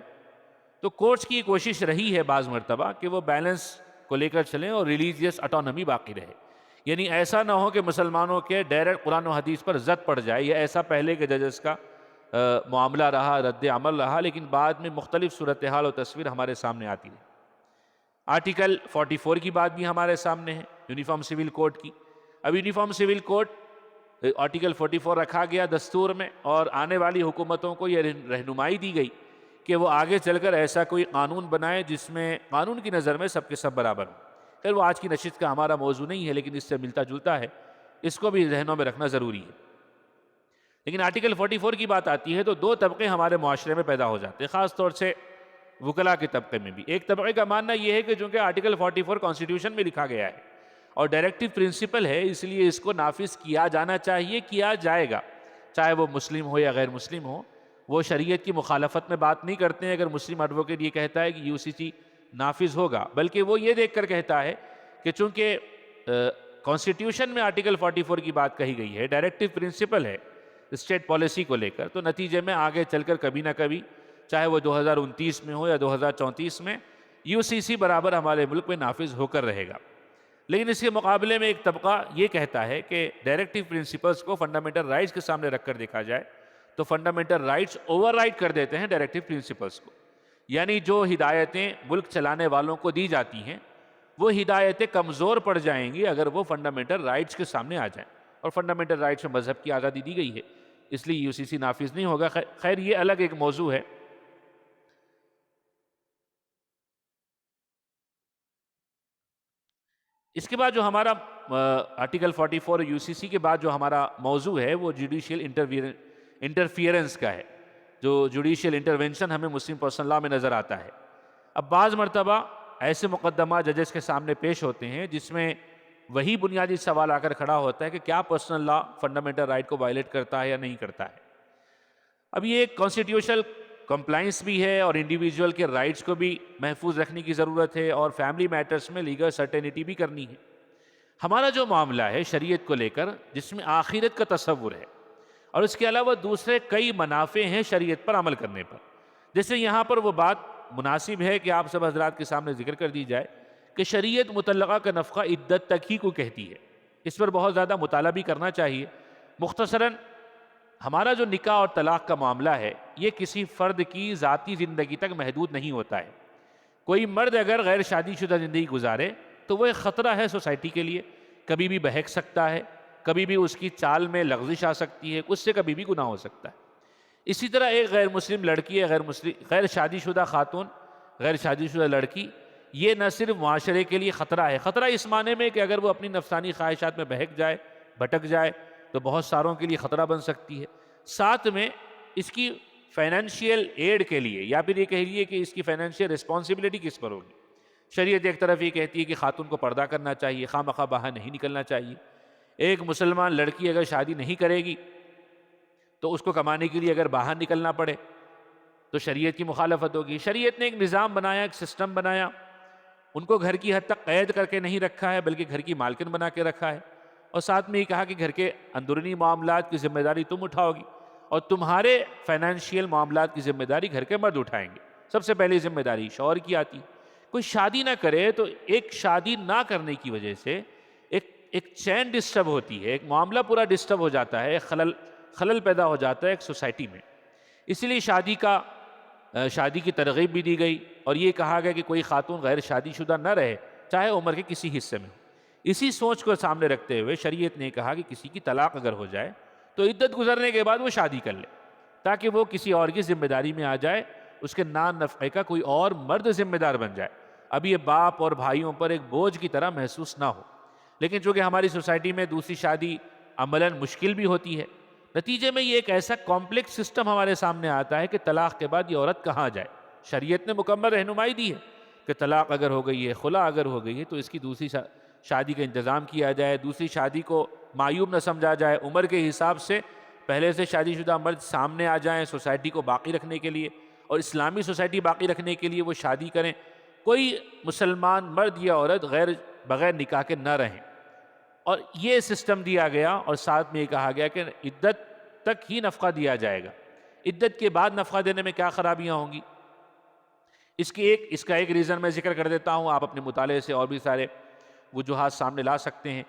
تو کورٹس کی کوشش رہی ہے بعض مرتبہ کہ وہ بیلنس کو لے کر چلیں اور ریلیجیس اٹانومی باقی رہے. یعنی ایسا نہ ہو کہ مسلمانوں کے ڈائریکٹ قرآن و حدیث پر زد پڑ جائے، یا ایسا پہلے کے ججز کا معاملہ رہا، رد عمل رہا، لیکن بعد میں مختلف صورتحال و تصویر ہمارے سامنے آتی ہے. آرٹیکل 44 کی بات بھی ہمارے سامنے ہے، یونیفارم سول کوڈ کی. اب یونیفارم سول کوڈ آرٹیکل 44 رکھا گیا دستور میں، اور آنے والی حکومتوں کو یہ رہنمائی دی گئی کہ وہ آگے چل کر ایسا کوئی قانون بنائے جس میں قانون کی نظر میں سب کے سب برابر ہوں. خیر وہ آج کی نشست کا ہمارا موضوع نہیں ہے، لیکن اس سے ملتا جلتا ہے، اس کو بھی ذہنوں میں رکھنا ضروری ہے. لیکن آرٹیکل 44 کی بات آتی ہے تو دو طبقے ہمارے معاشرے میں پیدا ہو جاتے ہیں، خاص طور سے وکلاء کے طبقے میں بھی. ایک طبقے کا ماننا یہ ہے کہ چونکہ آرٹیکل 44 کانسٹیٹیوشن میں لکھا گیا ہے اور ڈائریکٹو پرنسپل ہے، اس لیے اس کو نافذ کیا جانا چاہیے، کیا جائے گا، چاہے وہ مسلم ہو یا غیر مسلم ہو. وہ شریعت کی مخالفت میں بات نہیں کرتے ہیں اگر مسلم ایڈوکیٹ یہ کہتا ہے کہ UCC نافذ ہوگا، بلکہ وہ یہ دیکھ کر کہتا ہے کہ چونکہ کانسٹیٹیوشن میں آرٹیکل 44 کی بات کہی گئی ہے، ڈائریکٹو پرنسپل ہے اسٹیٹ پالیسی کو لے کر، تو نتیجے میں آگے چل کر کبھی نہ کبھی، چاہے وہ 2029 میں ہو یا 2034 میں، UCC برابر ہمارے ملک میں نافذ ہو کر رہے گا. لیکن اس کے مقابلے میں ایک طبقہ یہ کہتا ہے کہ ڈائریکٹو پرنسپلز کو فنڈامنٹل رائٹس کے سامنے رکھ کر دیکھا جائے تو فنڈامنٹل رائٹس اوور رائڈ کر دیتے ہیں ڈائریکٹو پرنسپلز کو. یعنی جو ہدایتیں ملک چلانے والوں کو دی جاتی ہیں وہ ہدایتیں کمزور پڑ جائیں گی اگر وہ فنڈامنٹل رائٹس کے سامنے آ جائیں. اور فنڈامنٹل رائٹس میں مذہب کی آزادی دی گئی ہے، اس لیے UCC نافذ نہیں ہوگا. خیر یہ الگ ایک موضوع ہے. اس کے بعد جو ہمارا آرٹیکل 44 اور UCC کے بعد جو ہمارا موضوع ہے وہ جوڈیشیل انٹرفیئرنس کا ہے، جو جوڈیشیل انٹرونشن ہمیں مسلم پرسنل لا میں نظر آتا ہے. اب بعض مرتبہ ایسے مقدمہ ججز کے سامنے پیش ہوتے ہیں جس میں وہی بنیادی سوال آ کر کھڑا ہوتا ہے کہ کیا پرسنل لا فنڈامنٹل رائٹ کو وائلیٹ کرتا ہے یا نہیں کرتا ہے۔ اب یہ کانسٹیٹیوشنل کمپلائنس بھی ہے اور انڈیویجول کے رائٹس کو بھی محفوظ رکھنے کی ضرورت ہے، اور فیملی میٹرز میں لیگل سرٹینٹی بھی کرنی ہے۔ ہمارا جو معاملہ ہے شریعت کو لے کر، جس میں آخرت کا تصور ہے اور اس کے علاوہ دوسرے کئی منافع ہیں شریعت پر عمل کرنے پر، جیسے یہاں پر وہ بات مناسب ہے کہ آپ سب حضرات کے سامنے ذکر کر دی جائے کہ شریعت مطلقہ کا نفقہ عدت تک ہی کو کہتی ہے۔ اس پر بہت زیادہ مطالعہ بھی کرنا چاہیے۔ مختصراً ہمارا جو نکاح اور طلاق کا معاملہ ہے یہ کسی فرد کی ذاتی زندگی تک محدود نہیں ہوتا ہے۔ کوئی مرد اگر غیر شادی شدہ زندگی گزارے تو وہ ایک خطرہ ہے سوسائٹی کے لیے، کبھی بھی بہک سکتا ہے، کبھی بھی اس کی چال میں لغزش آ سکتی ہے، اس سے کبھی بھی گناہ ہو سکتا ہے۔ اسی طرح ایک غیر مسلم لڑکی ہے، غیر شادی شدہ خاتون، غیر شادی شدہ لڑکی، یہ نہ صرف معاشرے کے لیے خطرہ ہے، خطرہ اس معنی میں کہ اگر وہ اپنی نفسانی خواہشات میں بہک جائے، بھٹک جائے تو بہت ساروں کے لیے خطرہ بن سکتی ہے۔ ساتھ میں اس کی فائنینشیل ایڈ کے لیے، یا پھر یہ کہہ لیے کہ اس کی فائنینشیل رسپانسبلٹی کس پر ہوگی۔ شریعت ایک طرف یہ کہتی ہے کہ خاتون کو پردہ کرنا چاہیے، خواہ مخواہ باہر نہیں نکلنا چاہیے۔ ایک مسلمان لڑکی اگر شادی نہیں کرے گی تو اس کو کمانے کے لیے اگر باہر نکلنا پڑے تو شریعت کی مخالفت ہوگی۔ شریعت نے ایک نظام بنایا، ایک سسٹم بنایا، ان کو گھر کی حد تک قید کر کے نہیں رکھا ہے بلکہ گھر کی مالکن بنا کے رکھا ہے، اور ساتھ میں یہ کہا کہ گھر کے اندرونی معاملات کی ذمہ داری تم اٹھاؤ گی، اور تمہارے فائنینشیل معاملات کی ذمہ داری گھر کے مرد اٹھائیں گے۔ سب سے پہلی ذمہ داری شوہر کی آتی ہے۔ کوئی شادی نہ کرے تو ایک شادی نہ کرنے کی وجہ سے ایک چین ڈسٹرب ہوتی ہے، ایک معاملہ پورا ڈسٹرب ہو جاتا ہے، ایک خلل پیدا ہو جاتا ہے ایک سوسائٹی میں۔ اسی لیے شادی کی ترغیب بھی دی گئی، اور یہ کہا گیا کہ کوئی خاتون غیر شادی شدہ نہ رہے، چاہے عمر کے کسی حصے میں۔ اسی سوچ کو سامنے رکھتے ہوئے شریعت نے کہا کہ کسی کی طلاق اگر ہو جائے تو عدت گزرنے کے بعد وہ شادی کر لے، تاکہ وہ کسی اور کی ذمہ داری میں آ جائے، اس کے نان نفقے کا کوئی اور مرد ذمہ دار بن جائے، اب یہ باپ اور بھائیوں پر ایک بوجھ کی طرح محسوس نہ ہو۔ لیکن چونکہ ہماری سوسائٹی میں دوسری شادی عملاً مشکل بھی ہوتی ہے، نتیجے میں یہ ایک ایسا کمپلیکس سسٹم ہمارے سامنے آتا ہے کہ طلاق کے بعد یہ عورت کہاں جائے۔ شریعت نے مکمل رہنمائی دی ہے کہ طلاق اگر ہو گئی ہے، خلا اگر ہو گئی ہے تو اس کی دوسری شادی کا انتظام کیا جائے، دوسری شادی کو معیوب نہ سمجھا جائے، عمر کے حساب سے پہلے سے شادی شدہ مرد سامنے آ جائیں سوسائٹی کو باقی رکھنے کے لیے، اور اسلامی سوسائٹی باقی رکھنے کے لیے وہ شادی کریں۔ کوئی مسلمان مرد یا عورت بغیر نکاح کے نہ رہیں، اور یہ سسٹم دیا گیا، اور ساتھ میں یہ کہا گیا کہ عدت تک ہی نفقہ دیا جائے گا۔ عدت کے بعد نفقہ دینے میں کیا خرابیاں ہوں گی؟ اس کا ایک ریزن میں ذکر کر دیتا ہوں، آپ اپنے مطالعے سے اور بھی سارے وجوہات سامنے لا سکتے ہیں۔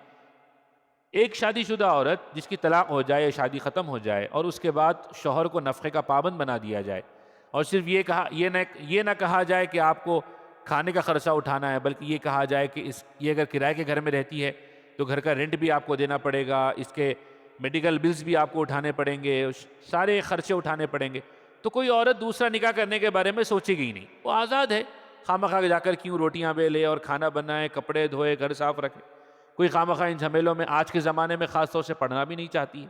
ایک شادی شدہ عورت جس کی طلاق ہو جائے، شادی ختم ہو جائے، اور اس کے بعد شوہر کو نفقے کا پابند بنا دیا جائے، اور صرف یہ نہ کہا جائے کہ آپ کو کھانے کا خرچہ اٹھانا ہے، بلکہ یہ کہا جائے کہ یہ اگر کرائے کے گھر میں رہتی ہے تو گھر کا رینٹ بھی آپ کو دینا پڑے گا، اس کے میڈیکل بلز بھی آپ کو اٹھانے پڑیں گے، سارے خرچے اٹھانے پڑیں گے، تو کوئی عورت دوسرا نکاح کرنے کے بارے میں سوچے گی ہی نہیں، وہ آزاد ہے، خواہ مخواہ جا کر کیوں روٹیاں بیلے اور کھانا بنائے، کپڑے دھوئے، گھر صاف رکھے۔ کوئی خواہ مخواہ ان جھمیلوں میں آج کے زمانے میں خاص طور سے پڑھنا بھی نہیں چاہتی ہے۔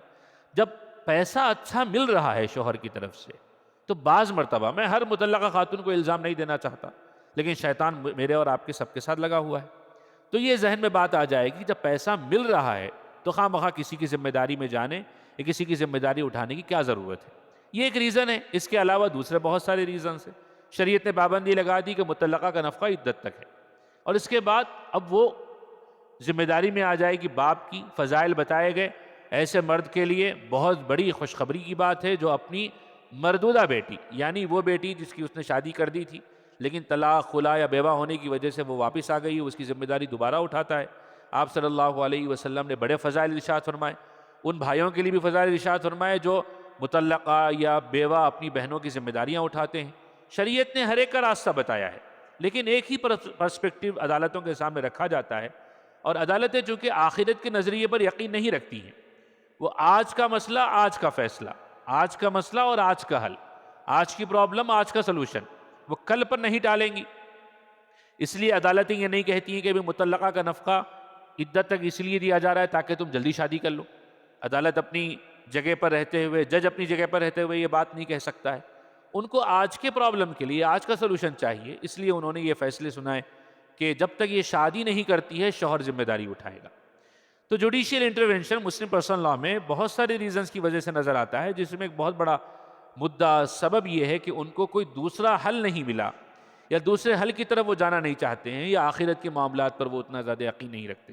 جب پیسہ اچھا مل رہا ہے شوہر کی طرف سے تو بعض مرتبہ، میں ہر مطلقہ خاتون کو الزام نہیں دینا چاہتا، لیکن شیطان میرے اور آپ کے سب کے ساتھ لگا ہوا ہے، تو یہ ذہن میں بات آ جائے گی جب پیسہ مل رہا ہے تو خواہ مخواہ کسی کی ذمہ داری میں جانے یا کسی کی ذمہ داری اٹھانے کی کیا ضرورت ہے۔ یہ ایک ریزن ہے، اس کے علاوہ دوسرے بہت سارے ریزنز ہیں۔ شریعت نے پابندی لگا دی کہ مطلقہ کا نفقہ عدت تک ہے، اور اس کے بعد اب وہ ذمہ داری میں آ جائے گی باپ کی۔ فضائل بتائے گئے، ایسے مرد کے لیے بہت بڑی خوشخبری کی بات ہے جو اپنی مردودہ بیٹی، یعنی وہ بیٹی جس کی اس نے شادی کر دی تھی لیکن طلاق، خلا یا بیوہ ہونے کی وجہ سے وہ واپس آ گئی، اس کی ذمہ داری دوبارہ اٹھاتا ہے۔ آپ صلی اللہ علیہ وسلم نے بڑے فضائل ارشاد فرمائے، ان بھائیوں کے لیے بھی فضائل ارشاد فرمائے جو مطلقہ یا بیوہ اپنی بہنوں کی ذمہ داریاں اٹھاتے ہیں۔ شریعت نے ہر ایک کا راستہ بتایا ہے، لیکن ایک ہی پرسپیکٹیو عدالتوں کے سامنے رکھا جاتا ہے، اور عدالتیں چونکہ آخرت کے نظریے پر یقین نہیں رکھتی ہیں، وہ آج کا مسئلہ، آج کا فیصلہ، آج کا مسئلہ اور آج کا حل، آج کی پرابلم، آج کا سلوشن وہ کل پر نہیں ڈالیں گی۔ اس لیے عدالتیں یہ نہیں کہتی ہیں کہ بھی مطلقہ کا نفقہ عدت تک اس لیے دیا جا رہا ہے تاکہ تم جلدی شادی کر لو۔ عدالت اپنی جگہ پر رہتے ہوئے، جج اپنی جگہ پر رہتے ہوئے یہ بات نہیں کہہ سکتا ہے، ان کو آج کے پرابلم کے لیے آج کا سلوشن چاہیے، اس لیے انہوں نے یہ فیصلے سنائے کہ جب تک یہ شادی نہیں کرتی ہے شوہر ذمہ داری اٹھائے گا۔ تو جوڈیشیل انٹرونشن مسلم پرسنل لاء میں بہت سارے ریزنز کی وجہ سے نظر آتا ہے، جس میں ایک بہت بڑا مدعا سبب یہ ہے کہ ان کو کوئی دوسرا حل نہیں ملا، یا دوسرے حل کی طرف وہ جانا نہیں چاہتے ہیں، یا آخرت کے معاملات پر وہ اتنا زیادہ یقین نہیں رکھتے۔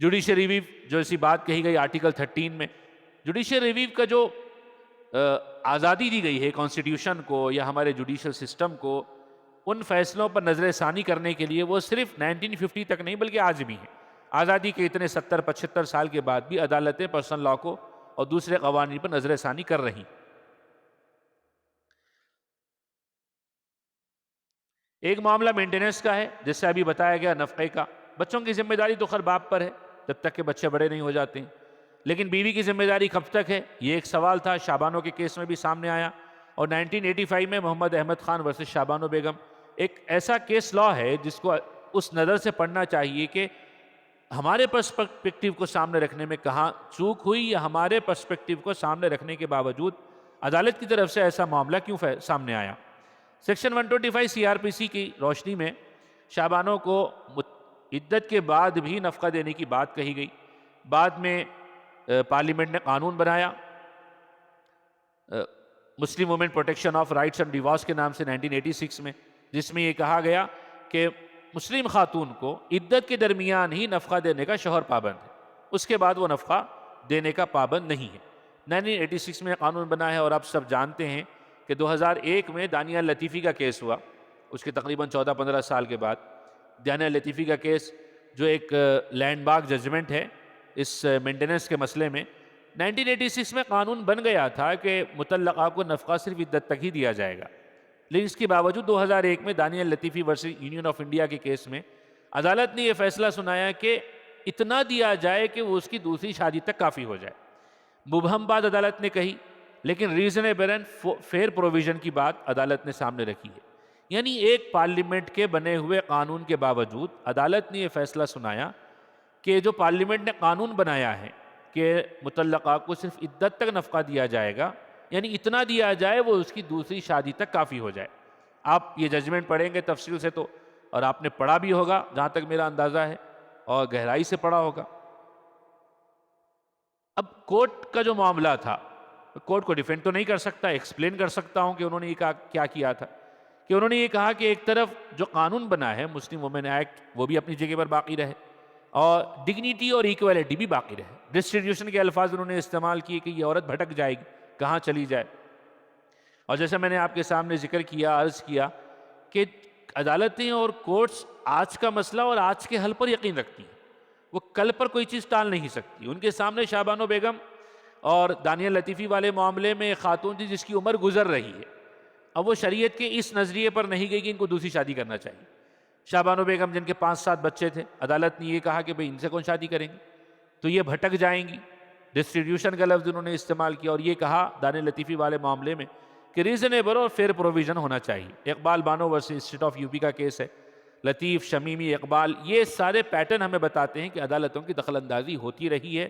جوڈیشل ریویو جو اسی بات کہی گئی آرٹیکل 13 میں، جوڈیشل ریویو کا جو آزادی دی گئی ہے کانسٹیٹیوشن کو یا ہمارے جوڈیشل سسٹم کو ان فیصلوں پر نظر ثانی کرنے کے لیے، وہ صرف 1950 تک نہیں بلکہ آج بھی ہیں۔ آزادی کے اتنے 70-75 سال کے بعد بھی عدالتیں پرسنل لاء کو اور دوسرے قوانین پر نظر ثانی کر رہی۔ ایک معاملہ مینٹیننس کا ہے، جس سے ابھی بتایا گیا نفقے کا۔ بچوں کی ذمہ داری تو خیر باپ پر ہے جب تک کہ بچے بڑے نہیں ہو جاتے ہیں، لیکن بیوی کی ذمہ داری کب تک ہے، یہ ایک سوال تھا، شابانو کے کیس میں بھی سامنے آیا، اور 1985 میں محمد احمد خان ورسس شابانو بیگم ایک ایسا کیس لاء ہے جس کو اس نظر سے پڑھنا چاہیے کہ ہمارے پرسپیکٹیو کو سامنے رکھنے میں کہاں چوک ہوئی، یا ہمارے پرسپیکٹیو کو سامنے رکھنے کے باوجود عدالت کی طرف سے ایسا معاملہ کیوں سامنے آیا۔ سیکشن 125 CRPC کی روشنی میں شابانوں کو عدت کے بعد بھی نفقہ دینے کی بات کہی گئی۔ بعد میں پارلیمنٹ نے قانون بنایا Muslim women protection of rights and divorce کے نام سے 1986 میں، جس میں یہ کہا گیا کہ مسلم خاتون کو عدت کے درمیان ہی نفقہ دینے کا شوہر پابند ہے، اس کے بعد وہ نفقہ دینے کا پابند نہیں ہے۔ 1986 میں قانون بنا ہے، اور آپ سب جانتے ہیں کہ 2001 میں دانیہ لطیفی کا کیس ہوا، اس کے تقریباً 14-15 سال کے بعد دانیہ لطیفی کا کیس جو ایک لینڈ مارک ججمنٹ ہے اس مینٹیننس کے مسئلے میں، 1986 میں قانون بن گیا تھا کہ مطلقہ کو نفقہ صرف عدت تک ہی دیا جائے گا، لیکن اس کے باوجود 2001 میں Danial Latifi versus union of India کے کیس میں عدالت نے یہ فیصلہ سنایا کہ اتنا دیا جائے کہ وہ اس کی دوسری شادی تک کافی ہو جائے۔ مبہم بات عدالت نے کہی، لیکن ریزنیبل اینڈ فیئر پروویژن کی بات عدالت نے سامنے رکھی ہے۔ یعنی ایک پارلیمنٹ کے بنے ہوئے قانون کے باوجود عدالت نے یہ فیصلہ سنایا کہ جو پارلیمنٹ نے قانون بنایا ہے کہ مطلقہ کو صرف عدت تک نفقہ دیا جائے گا، یعنی اتنا دیا جائے وہ اس کی دوسری شادی تک کافی ہو جائے۔ آپ یہ ججمنٹ پڑھیں گے تفصیل سے تو، اور آپ نے پڑھا بھی ہوگا جہاں تک میرا اندازہ ہے، اور گہرائی سے پڑھا ہوگا۔ اب کورٹ کا جو معاملہ تھا، کورٹ کو ڈیفینڈ تو نہیں کر سکتا، ایکسپلین کر سکتا ہوں کہ انہوں نے یہ کیا کیا تھا، کہ انہوں نے یہ کہا کہ ایک طرف جو قانون بنا ہے مسلم وومن ایکٹ، وہ بھی اپنی جگہ پر باقی رہے، اور ڈگنیٹی اور ایکویلٹی بھی باقی رہے۔ ڈسٹریبیوشن کے الفاظ انہوں نے استعمال کیے کہ یہ عورت بھٹک جائے گی، کہاں چلی جائے، اور جیسے میں نے آپ کے سامنے ذکر کیا، عرض کیا کہ عدالتیں اور کورٹس آج کا مسئلہ اور آج کے حل پر یقین رکھتی ہیں، وہ کل پر کوئی چیز ٹال نہیں سکتی۔ ان کے سامنے شابانو بیگم اور دانیہ لطیفی والے معاملے میں ایک خاتون تھی جس کی عمر گزر رہی ہے، اب وہ شریعت کے اس نظریے پر نہیں گئی کہ ان کو دوسری شادی کرنا چاہیے۔ شابانو بیگم جن کے 5-7 بچے تھے، عدالت نے یہ کہا کہ بھئی ان سے کون شادی کریں گے، تو یہ بھٹک جائیں گی۔ ڈسٹریبیوشن کا لفظ انہوں نے استعمال کیا، اور یہ کہا دانیہ لطیفی والے معاملے میں کہ ریزنیبل اور فیئر پروویژن ہونا چاہیے۔ Iqbal Bano versus state of U P کا کیس ہے، لطیف، شمیمی، اقبال، یہ سارے پیٹرن ہمیں بتاتے ہیں کہ عدالتوں کی دخل اندازی ہوتی رہی ہے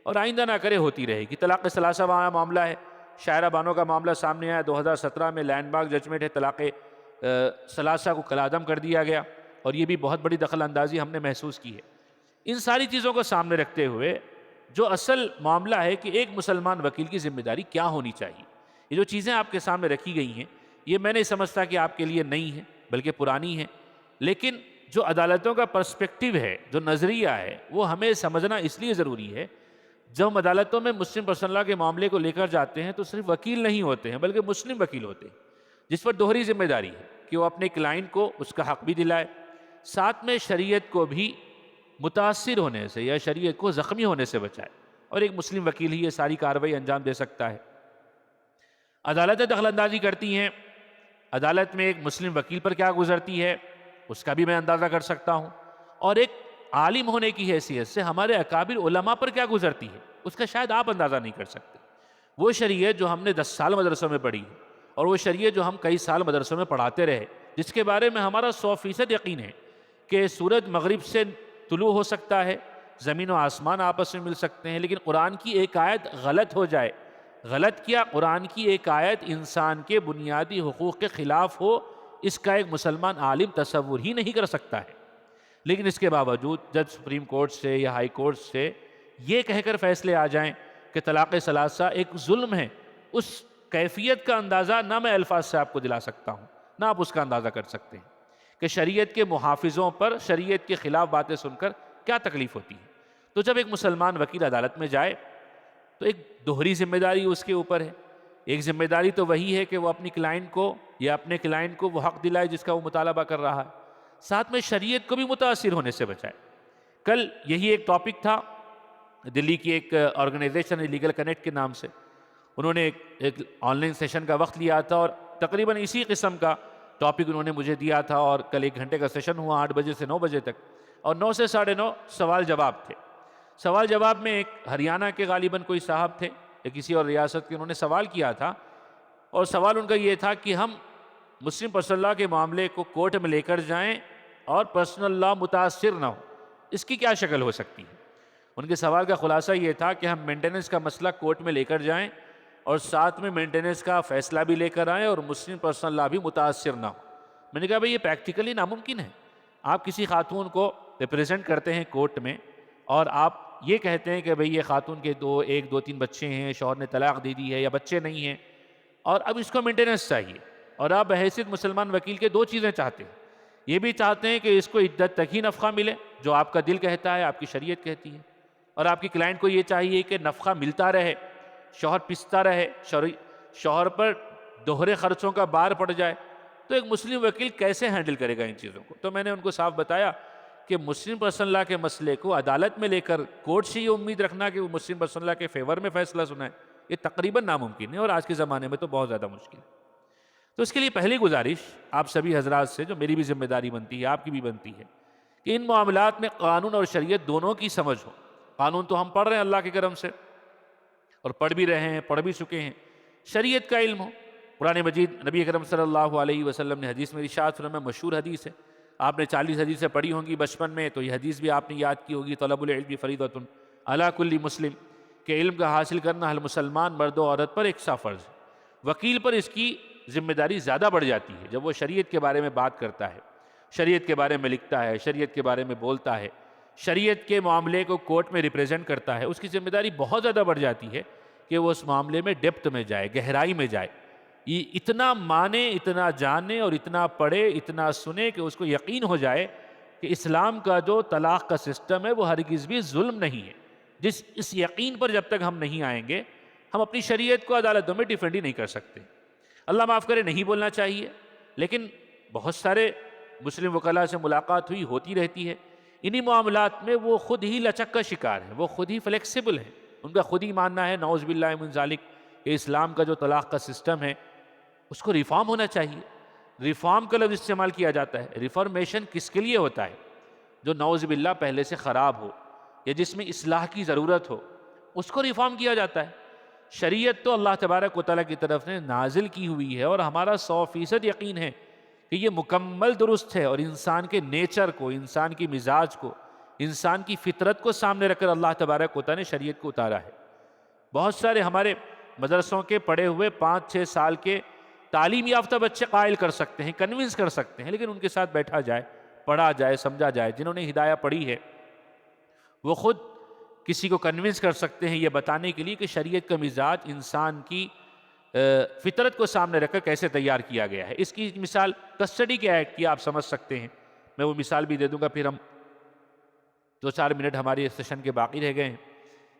اور آئندہ نہ کرے ہوتی رہے گی۔ طلاق ثلاثہ معاملہ ہے، شاعرہ بانو کا معاملہ سامنے آیا، 2017 میں لینڈ مارک ججمنٹ ہے، طلاق ثلاثہ کو کالعدم کر دیا گیا، اور یہ بھی بہت بڑی دخل اندازی ہم نے محسوس کی ہے۔ ان ساری چیزوں کو سامنے رکھتے ہوئے جو اصل معاملہ ہے کہ ایک مسلمان وکیل کی ذمہ داری کیا ہونی چاہیے، یہ جو چیزیں آپ کے سامنے رکھی گئی ہیں، یہ میں نہیں سمجھتا کہ آپ کے لیے نئی ہیں بلکہ پرانی ہیں، لیکن جو عدالتوں کا پرسپیکٹیو ہے، جو نظریہ ہے، وہ ہمیں سمجھنا اس لیے ضروری ہے۔ جب ہم عدالتوں میں مسلم پرسنل لاء کے معاملے کو لے کر جاتے ہیں تو صرف وکیل نہیں ہوتے ہیں بلکہ مسلم وکیل ہوتے ہیں، جس پر دوہری ذمہ داری ہے کہ وہ اپنے کلائنٹ کو اس کا حق بھی دلائے، ساتھ میں شریعت کو بھی متاثر ہونے سے یا شریعت کو زخمی ہونے سے بچائے، اور ایک مسلم وکیل ہی یہ ساری کارروائی انجام دے سکتا ہے۔ عدالتیں دخل اندازی کرتی ہیں، عدالت میں ایک مسلم وکیل پر کیا گزرتی ہے اس کا بھی میں اندازہ کر سکتا ہوں، اور ایک عالم ہونے کی حیثیت سے ہمارے اکابر علماء پر کیا گزرتی ہے اس کا شاید آپ اندازہ نہیں کر سکتے۔ وہ شریعت جو ہم نے 10 سال مدرسوں میں پڑھی ہے، اور وہ شریعت جو ہم کئی سال مدرسوں میں پڑھاتے رہے، جس کے بارے میں ہمارا 100% یقین ہے کہ سورج مغرب سے طلوع ہو سکتا ہے، زمین و آسمان آپس میں مل سکتے ہیں، لیکن قرآن کی ایک آیت غلط ہو جائے، غلط کیا، قرآن کی ایک آیت انسان کے بنیادی حقوق کے خلاف ہو، اس کا ایک مسلمان عالم تصور ہی نہیں کر سکتا ہے۔ لیکن اس کے باوجود جج سپریم کورٹ سے یا ہائی کورٹ سے یہ کہہ کر فیصلے آ جائیں کہ طلاق ثلاثہ ایک ظلم ہے، اس کیفیت کا اندازہ نہ میں الفاظ سے آپ کو دلا سکتا ہوں، نہ آپ اس کا اندازہ کر سکتے ہیں کہ شریعت کے محافظوں پر شریعت کے خلاف باتیں سن کر کیا تکلیف ہوتی ہے۔ تو جب ایک مسلمان وکیل عدالت میں جائے تو ایک دوہری ذمہ داری اس کے اوپر ہے۔ ایک ذمہ داری تو وہی ہے کہ وہ اپنی کلائنٹ کو یا اپنے کلائنٹ کو وہ حق دلائے جس کا وہ مطالبہ کر رہا ہے، ساتھ میں شریعت کو بھی متاثر ہونے سے بچائے۔ کل یہی ایک ٹاپک تھا، دلی کی ایک آرگنائزیشن ہے لیگل کنیکٹ کے نام سے، انہوں نے ایک آن لائن سیشن کا وقت لیا تھا اور تقریباً اسی قسم کا ٹاپک انہوں نے مجھے دیا تھا، اور کل 1 گھنٹے کا سیشن ہوا 8 بجے سے 9 بجے تک، اور 9 سے 9:30 سوال جواب تھے۔ سوال جواب میں ایک ہریانہ کے غالباً کوئی صاحب تھے یا کسی اور ریاست کے، انہوں نے سوال کیا تھا، اور سوال ان کا یہ تھا کہ ہم مسلم پرسنل لاء کے معاملے کو کورٹ میں لے کر جائیں اور پرسنل لاء متاثر نہ ہو، اس کی کیا شکل ہو سکتی ہے؟ ان کے سوال کا خلاصہ یہ تھا کہ ہم مینٹیننس کا مسئلہ کورٹ میں لے کر جائیں اور ساتھ میں مینٹیننس کا فیصلہ بھی لے کر آئیں اور مسلم پرسنل لاء بھی متاثر نہ ہو۔ میں نے کہا بھئی یہ پریکٹیکلی ناممکن ہے۔ آپ کسی خاتون کو ریپریزنٹ کرتے ہیں کورٹ میں اور آپ یہ کہتے ہیں کہ بھئی یہ خاتون کے 1 2 3 بچے ہیں، شوہر نے طلاق دے دی ہے یا بچے نہیں ہیں، اور اب اس کو مینٹیننس چاہیے، اور آپ بحیثیت مسلمان وکیل کے 2 چیزیں چاہتے ہیں۔ یہ بھی چاہتے ہیں کہ اس کو عدت تک ہی نفقہ ملے جو آپ کا دل کہتا ہے، آپ کی شریعت کہتی ہے، اور آپ کی کلائنٹ کو یہ چاہیے کہ نفقہ ملتا رہے، شوہر پستا رہے، شوہر پر دوہرے خرچوں کا بار پڑ جائے۔ تو ایک مسلم وکیل کیسے ہینڈل کرے گا ان چیزوں کو؟ تو میں نے ان کو صاف بتایا کہ مسلم پرسنل لاء کے مسئلے کو عدالت میں لے کر کورٹ سے یہ امید رکھنا کہ وہ مسلم پرسنل لاء کے فیور میں فیصلہ سنائے، یہ تقریباً ناممکن ہے، اور آج کے زمانے میں تو بہت زیادہ مشکل ہے۔ تو اس کے لیے پہلی گزارش آپ سبھی حضرات سے، جو میری بھی ذمہ داری بنتی ہے، آپ کی بھی بنتی ہے، کہ ان معاملات میں قانون اور شریعت دونوں کی سمجھ ہو۔ قانون تو ہم پڑھ رہے ہیں اللہ کے کرم سے، اور پڑھ بھی رہے ہیں، پڑھ بھی چکے ہیں، شریعت کا علم ہو۔ قرآن مجید نبی اکرم صلی اللہ علیہ وسلم نے حدیث میں ارشاد فرمایا، مشہور حدیث ہے، آپ نے 40 حدیثیں پڑھی ہوں گی بچپن میں، تو یہ حدیث بھی آپ نے یاد کی ہوگی، طلب العلم فریضۃ علی کل مسلم، کہ علم کا حاصل کرنا ہر مسلمان مرد و عورت پر ایک سا فرض ہے۔ وکیل پر اس کی ذمہ داری زیادہ بڑھ جاتی ہے جب وہ شریعت کے بارے میں بات کرتا ہے، شریعت کے بارے میں لکھتا ہے، شریعت کے بارے میں بولتا ہے، شریعت کے معاملے کو کورٹ میں ریپریزنٹ کرتا ہے، اس کی ذمہ داری بہت زیادہ بڑھ جاتی ہے کہ وہ اس معاملے میں ڈیپتھ میں جائے، گہرائی میں جائے، یہ اتنا مانے، اتنا جانے اور اتنا پڑھے، اتنا سنے کہ اس کو یقین ہو جائے کہ اسلام کا جو طلاق کا سسٹم ہے وہ ہرگز بھی ظلم نہیں ہے۔ اس یقین پر جب تک ہم نہیں آئیں گے، ہم اپنی شریعت کو عدالتوں میں ڈیفینڈ ہی نہیں کر سکتے۔ اللہ معاف کرے، نہیں بولنا چاہیے، لیکن بہت سارے مسلم وکلاء سے ملاقات ہوئی، ہوتی رہتی ہے، انہی معاملات میں وہ خود ہی لچک کا شکار ہیں، وہ خود ہی فلیکسیبل ہیں، ان کا خود ہی ماننا ہے نعوذ باللہ من ذالک کہ اسلام کا جو طلاق کا سسٹم ہے اس کو ریفارم ہونا چاہیے۔ ریفارم کا لفظ استعمال کیا جاتا ہے، ریفارمیشن کس کے لیے ہوتا ہے؟ جو نعوذ باللہ پہلے سے خراب ہو یا جس میں اصلاح کی ضرورت ہو، اس کو ریفارم کیا جاتا ہے۔ شریعت تو اللہ تبارک و تعالیٰ کی طرف نے نازل کی ہوئی ہے، اور ہمارا 100% یقین ہے کہ یہ مکمل درست ہے، اور انسان کے نیچر کو، انسان کی مزاج کو، انسان کی فطرت کو سامنے رکھ کر اللہ تبارک و تعالیٰ نے شریعت کو اتارا ہے۔ بہت سارے ہمارے مدرسوں کے پڑھے ہوئے 5-6 سال کے تعلیم یافتہ بچے قائل کر سکتے ہیں، کنونس کر سکتے ہیں، لیکن ان کے ساتھ بیٹھا جائے، پڑھا جائے، سمجھا جائے، جنہوں نے ہدایہ پڑھی ہے وہ خود کسی کو کنونس کر سکتے ہیں یہ بتانے کے لیے کہ شریعت کا مزاج انسان کی فطرت کو سامنے رکھ کر کیسے تیار کیا گیا ہے۔ اس کی مثال کسٹڈی کے ایکٹ کی آپ سمجھ سکتے ہیں، میں وہ مثال بھی دے دوں گا، پھر ہم 2-4 منٹ ہماری سیشن کے باقی رہ گئے ہیں۔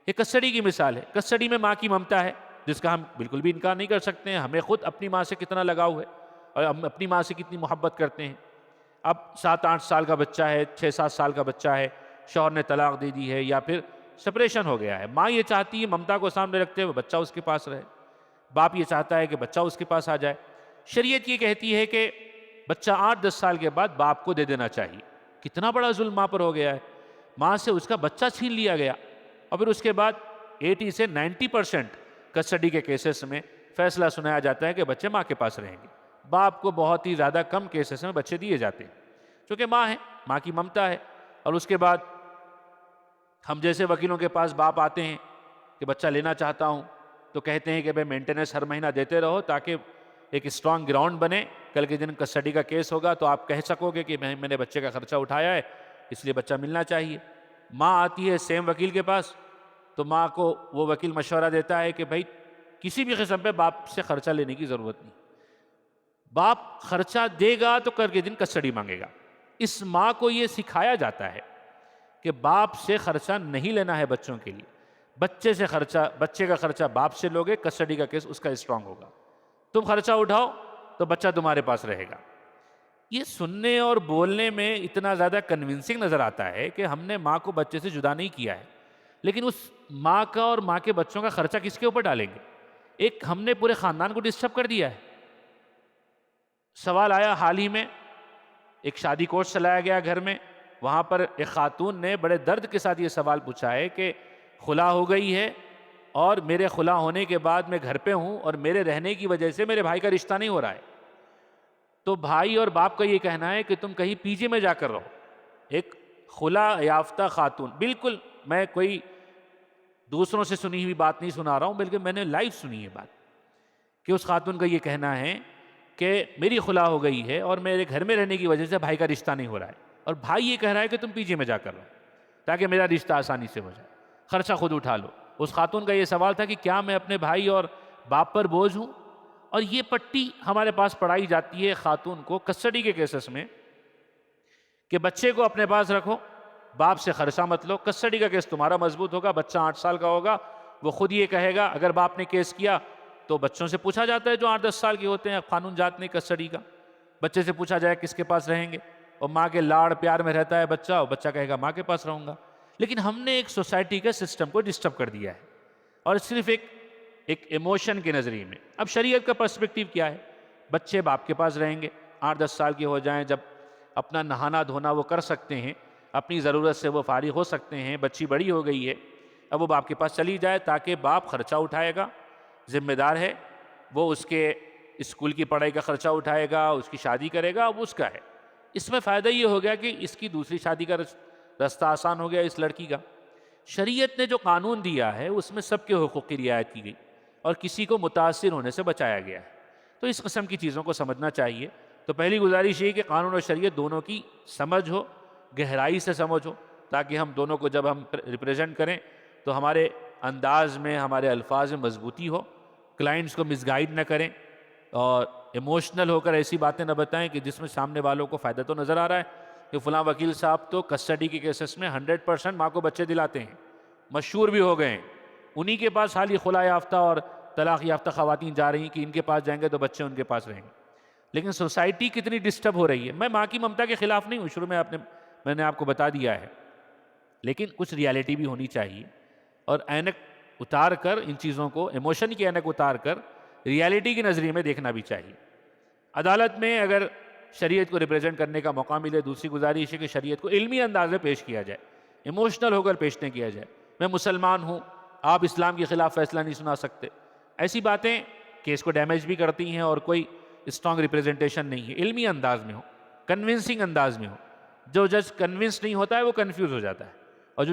یہ کسٹڈی کی مثال ہے۔ کسٹڈی میں ماں کی ممتا ہے جس کا ہم بالکل بھی انکار نہیں کر سکتے ہیں، ہمیں خود اپنی ماں سے کتنا لگاؤ ہے اور ہم اپنی ماں سے کتنی محبت کرتے ہیں۔ اب 7-8 سال کا بچہ ہے، 6-7 سال کا بچہ ہے، شوہر نے طلاق دے دی ہے یا پھر سپریشن ہو گیا ہے، ماں یہ چاہتی ہے ممتا کو سامنے رکھتے ہوئے بچہ اس کے پاس رہے، باپ یہ چاہتا ہے کہ بچہ اس کے پاس آ جائے۔ شریعت یہ کہتی ہے کہ بچہ 8-10 سال کے بعد باپ کو دے دینا چاہیے۔ کتنا بڑا ظلم ماں پر ہو گیا ہے، ماں سے اس کا بچہ چھین لیا گیا، اور پھر اس کے بعد 80 سے 90% کسٹڈی کے کیسز میں فیصلہ سنایا جاتا ہے کہ بچے ماں کے پاس رہیں گے۔ باپ کو بہت ہی زیادہ کم کیسز میں بچے دیے جاتے ہیں، چونکہ ماں ہے، ماں کی ممتا ہے۔ اور اس کے بعد ہم جیسے وکیلوں کے پاس باپ آتے ہیں کہ بچہ لینا چاہتا ہوں، تو کہتے ہیں کہ بھائی مینٹیننس ہر مہینہ دیتے رہو تاکہ ایک اسٹرانگ گراؤنڈ بنے، کل کے دن کسٹڈی کا کیس ہوگا تو آپ کہہ سکو گے کہ میں نے بچے کا خرچہ اٹھایا ہے، اس لیے بچہ ملنا چاہیے۔ ماں آتی ہے سیم وکیل کے پاس، تو ماں کو وہ وکیل مشورہ دیتا ہے کہ بھائی کسی بھی قسم پہ باپ سے خرچہ لینے کی ضرورت نہیں، باپ خرچہ دے گا تو کر کے دن کسٹڈی مانگے گا۔ اس ماں کو یہ سکھایا جاتا ہے کہ باپ سے خرچہ نہیں لینا ہے بچوں کے لیے، بچے کا خرچہ باپ سے لوگے، کسٹڈی کا کیس اس کا اسٹرانگ ہوگا، تم خرچہ اٹھاؤ تو بچہ تمہارے پاس رہے گا۔ یہ سننے اور بولنے میں اتنا زیادہ کنونسنگ نظر آتا ہے کہ ہم نے ماں کو بچے سے جدا نہیں کیا ہے، لیکن اس ماں کا اور ماں کے بچوں کا خرچہ کس کے اوپر ڈالیں گے؟ ایک ہم نے پورے خاندان کو ڈسٹرب کر دیا ہے۔ سوال آیا حال ہی میں، ایک شادی کوچ چلایا گیا گھر میں، وہاں پر ایک خاتون نے بڑے درد کے ساتھ یہ سوال پوچھا ہے کہ خلا ہو گئی ہے اور میرے خلا ہونے کے بعد میں گھر پہ ہوں اور میرے رہنے کی وجہ سے میرے بھائی کا رشتہ نہیں ہو رہا ہے، تو بھائی اور باپ کا یہ کہنا ہے کہ تم کہیں پی جی میں جا کر رہو۔ ایک خلا یافتہ خاتون، بالکل میں کوئی دوسروں سے سنی ہوئی بات نہیں سنا رہا ہوں، بلکہ میں نے لائیو سنی ہے بات، کہ اس خاتون کا یہ کہنا ہے کہ میری خلا ہو گئی ہے اور میرے گھر میں رہنے کی وجہ سے بھائی کا رشتہ نہیں ہو رہا ہے، اور بھائی یہ کہہ رہا ہے کہ تم پی جی میں جا کر رہو تاکہ میرا رشتہ آسانی سے ہو جائے، خرچہ خود اٹھا لو۔ اس خاتون کا یہ سوال تھا کہ کیا میں اپنے بھائی اور باپ پر بوجھ ہوں؟ اور یہ پٹی ہمارے پاس پڑھائی جاتی ہے خاتون کو کسٹڈی کے کیسز میں کہ بچے کو اپنے پاس رکھو، باپ سے خرچہ مت لو، کسٹڈی کا کیس تمہارا مضبوط ہوگا، بچہ 8 سال کا ہوگا، وہ خود یہ کہے گا، اگر باپ نے کیس کیا تو بچوں سے پوچھا جاتا ہے جو 8-10 سال کے ہوتے ہیں، قانون جات نہیں کسٹڈی کا، بچے سے پوچھا جائے کس کے پاس رہیں گے، اور ماں کے لاڑ پیار میں رہتا ہے بچہ، اور بچہ کہے گا ماں کے پاس رہوں گا۔ لیکن ہم نے ایک سوسائٹی کے سسٹم کو ڈسٹرب کر دیا ہے، اور صرف ایک ایموشن کے نظریے میں۔ اب شریعت کا پرسپیکٹیو کیا ہے؟ بچے باپ کے پاس رہیں گے، 8-10 سال کے ہو جائیں، جب اپنا نہانا دھونا وہ کر سکتے ہیں، اپنی ضرورت سے وہ فارغ ہو سکتے ہیں، بچی بڑی ہو گئی ہے، اب وہ باپ کے پاس چلی جائے تاکہ باپ خرچہ اٹھائے گا، ذمہ دار ہے، وہ اس کے اسکول کی پڑھائی کا خرچہ اٹھائے گا، اس کی شادی کرے گا، اب اس کا ہے۔ اس میں فائدہ یہ ہو گیا کہ اس کی دوسری شادی کا رستہ آسان ہو گیا اس لڑکی کا۔ شریعت نے جو قانون دیا ہے اس میں سب کے حقوق کی رعایت کی گئی اور کسی کو متاثر ہونے سے بچایا گیا ہے، تو اس قسم کی چیزوں کو سمجھنا چاہیے۔ تو پہلی گزارش یہ کہ قانون اور شریعت دونوں کی سمجھ ہو، گہرائی سے سمجھ ہو، تاکہ ہم دونوں کو جب ہم ریپریزنٹ کریں تو ہمارے انداز میں، ہمارے الفاظ میں مضبوطی ہو، کلائنٹس کو مس گائیڈ نہ کریں اور ایموشنل ہو کر ایسی باتیں نہ بتائیں کہ جس میں سامنے والوں کو فائدہ تو نظر آ رہا ہے کہ فلاں وکیل صاحب تو کسٹڈی کے کیسز میں 100% ماں کو بچے دلاتے ہیں، مشہور بھی ہو گئے ہیں، انہی کے پاس حالی خلا یافتہ اور طلاق یافتہ خواتین جا رہی ہیں کہ ان کے پاس جائیں گے تو بچے ان کے پاس رہیں گے۔ لیکن سوسائٹی کتنی ڈسٹرب ہو رہی ہے۔ میں ماں کی ممتا کے خلاف نہیں ہوں، شروع میں میں نے آپ کو بتا دیا ہے، لیکن کچھ ریالٹی بھی ہونی چاہیے، اور اینک اتار کر ان چیزوں کو، ایموشن کی اینک اتار کر ریالٹی کے نظریے میں دیکھنا بھی چاہیے۔ عدالت میں اگر شریعت کو ریپریزنٹ کرنے کا موقع ملے، دوسری گزارش ہے کہ شریعت کو علمی انداز میں پیش کیا جائے، ایموشنل ہو کر پیش نہیں کیا جائے۔ میں مسلمان ہوں، آپ اسلام کے خلاف فیصلہ نہیں سنا سکتے، ایسی باتیں کیس کو ڈیمیج بھی کرتی ہیں اور کوئی اسٹرانگ ریپریزنٹیشن نہیں ہے۔ علمی انداز میں ہو، کنونسنگ انداز میں ہو۔ جو جج کنونس نہیں ہوتا ہے وہ کنفیوز ہو جاتا ہے، اور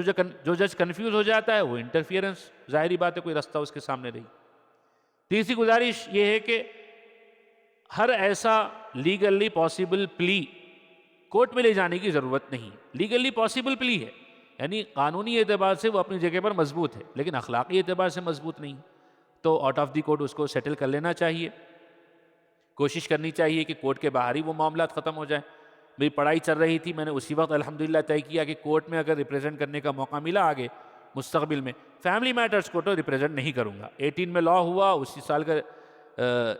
جو جج کنفیوز ہو جاتا ہے وہ انٹرفیئرنس، ظاہری بات ہے کوئی رستہ اس کے سامنے نہیں۔ تیسری گزارش یہ ہے کہ ہر ایسا لیگلی پاسبل پلی کورٹ میں لے جانے کی ضرورت نہیں۔ لیگلی پاسبل پلی ہے، یعنی قانونی اعتبار سے وہ اپنی جگہ پر مضبوط ہے، لیکن اخلاقی اعتبار سے مضبوط نہیں، تو آؤٹ آف دی کورٹ اس کو سیٹل کر لینا چاہیے۔ کوشش کرنی چاہیے کہ کورٹ کے باہر ہی وہ معاملات ختم ہو جائیں۔ میری پڑھائی چل رہی تھی، میں نے اسی وقت الحمدللہ طے کیا کہ کورٹ میں اگر ریپریزنٹ کرنے کا موقع ملا آگے مستقبل میں، فیملی میٹرز کو تو ریپریزنٹ نہیں کروں گا۔ 18 میں لا ہوا، اسی سال کا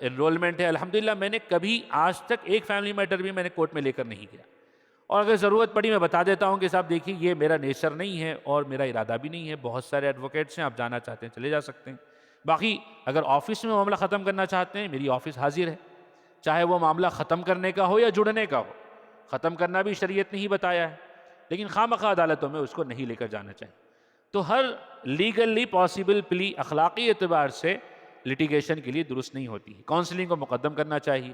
انرولمنٹ ہے، الحمدللہ میں نے کبھی آج تک ایک فیملی میٹر بھی میں نے کورٹ میں لے کر نہیں گیا، اور اگر ضرورت پڑی میں بتا دیتا ہوں کہ صاحب دیکھیے یہ میرا نیچر نہیں ہے اور میرا ارادہ بھی نہیں ہے، بہت سارے ایڈوکیٹس ہیں، آپ جانا چاہتے ہیں چلے جا سکتے ہیں۔ باقی اگر آفس میں معاملہ ختم کرنا چاہتے ہیں، میری آفس حاضر ہے، چاہے وہ معاملہ ختم کرنے کا ہو یا جڑنے کا ہو۔ ختم کرنا بھی شریعت نے ہی بتایا ہے، لیکن خواہ عدالتوں میں اس کو نہیں لے کر جانا چاہیے۔ تو ہر لیگلی پاسبل پلی اخلاقی اعتبار سے لٹیگیشن کے لیے درست نہیں ہوتی ہے، کاؤنسلنگ کو مقدم کرنا چاہیے،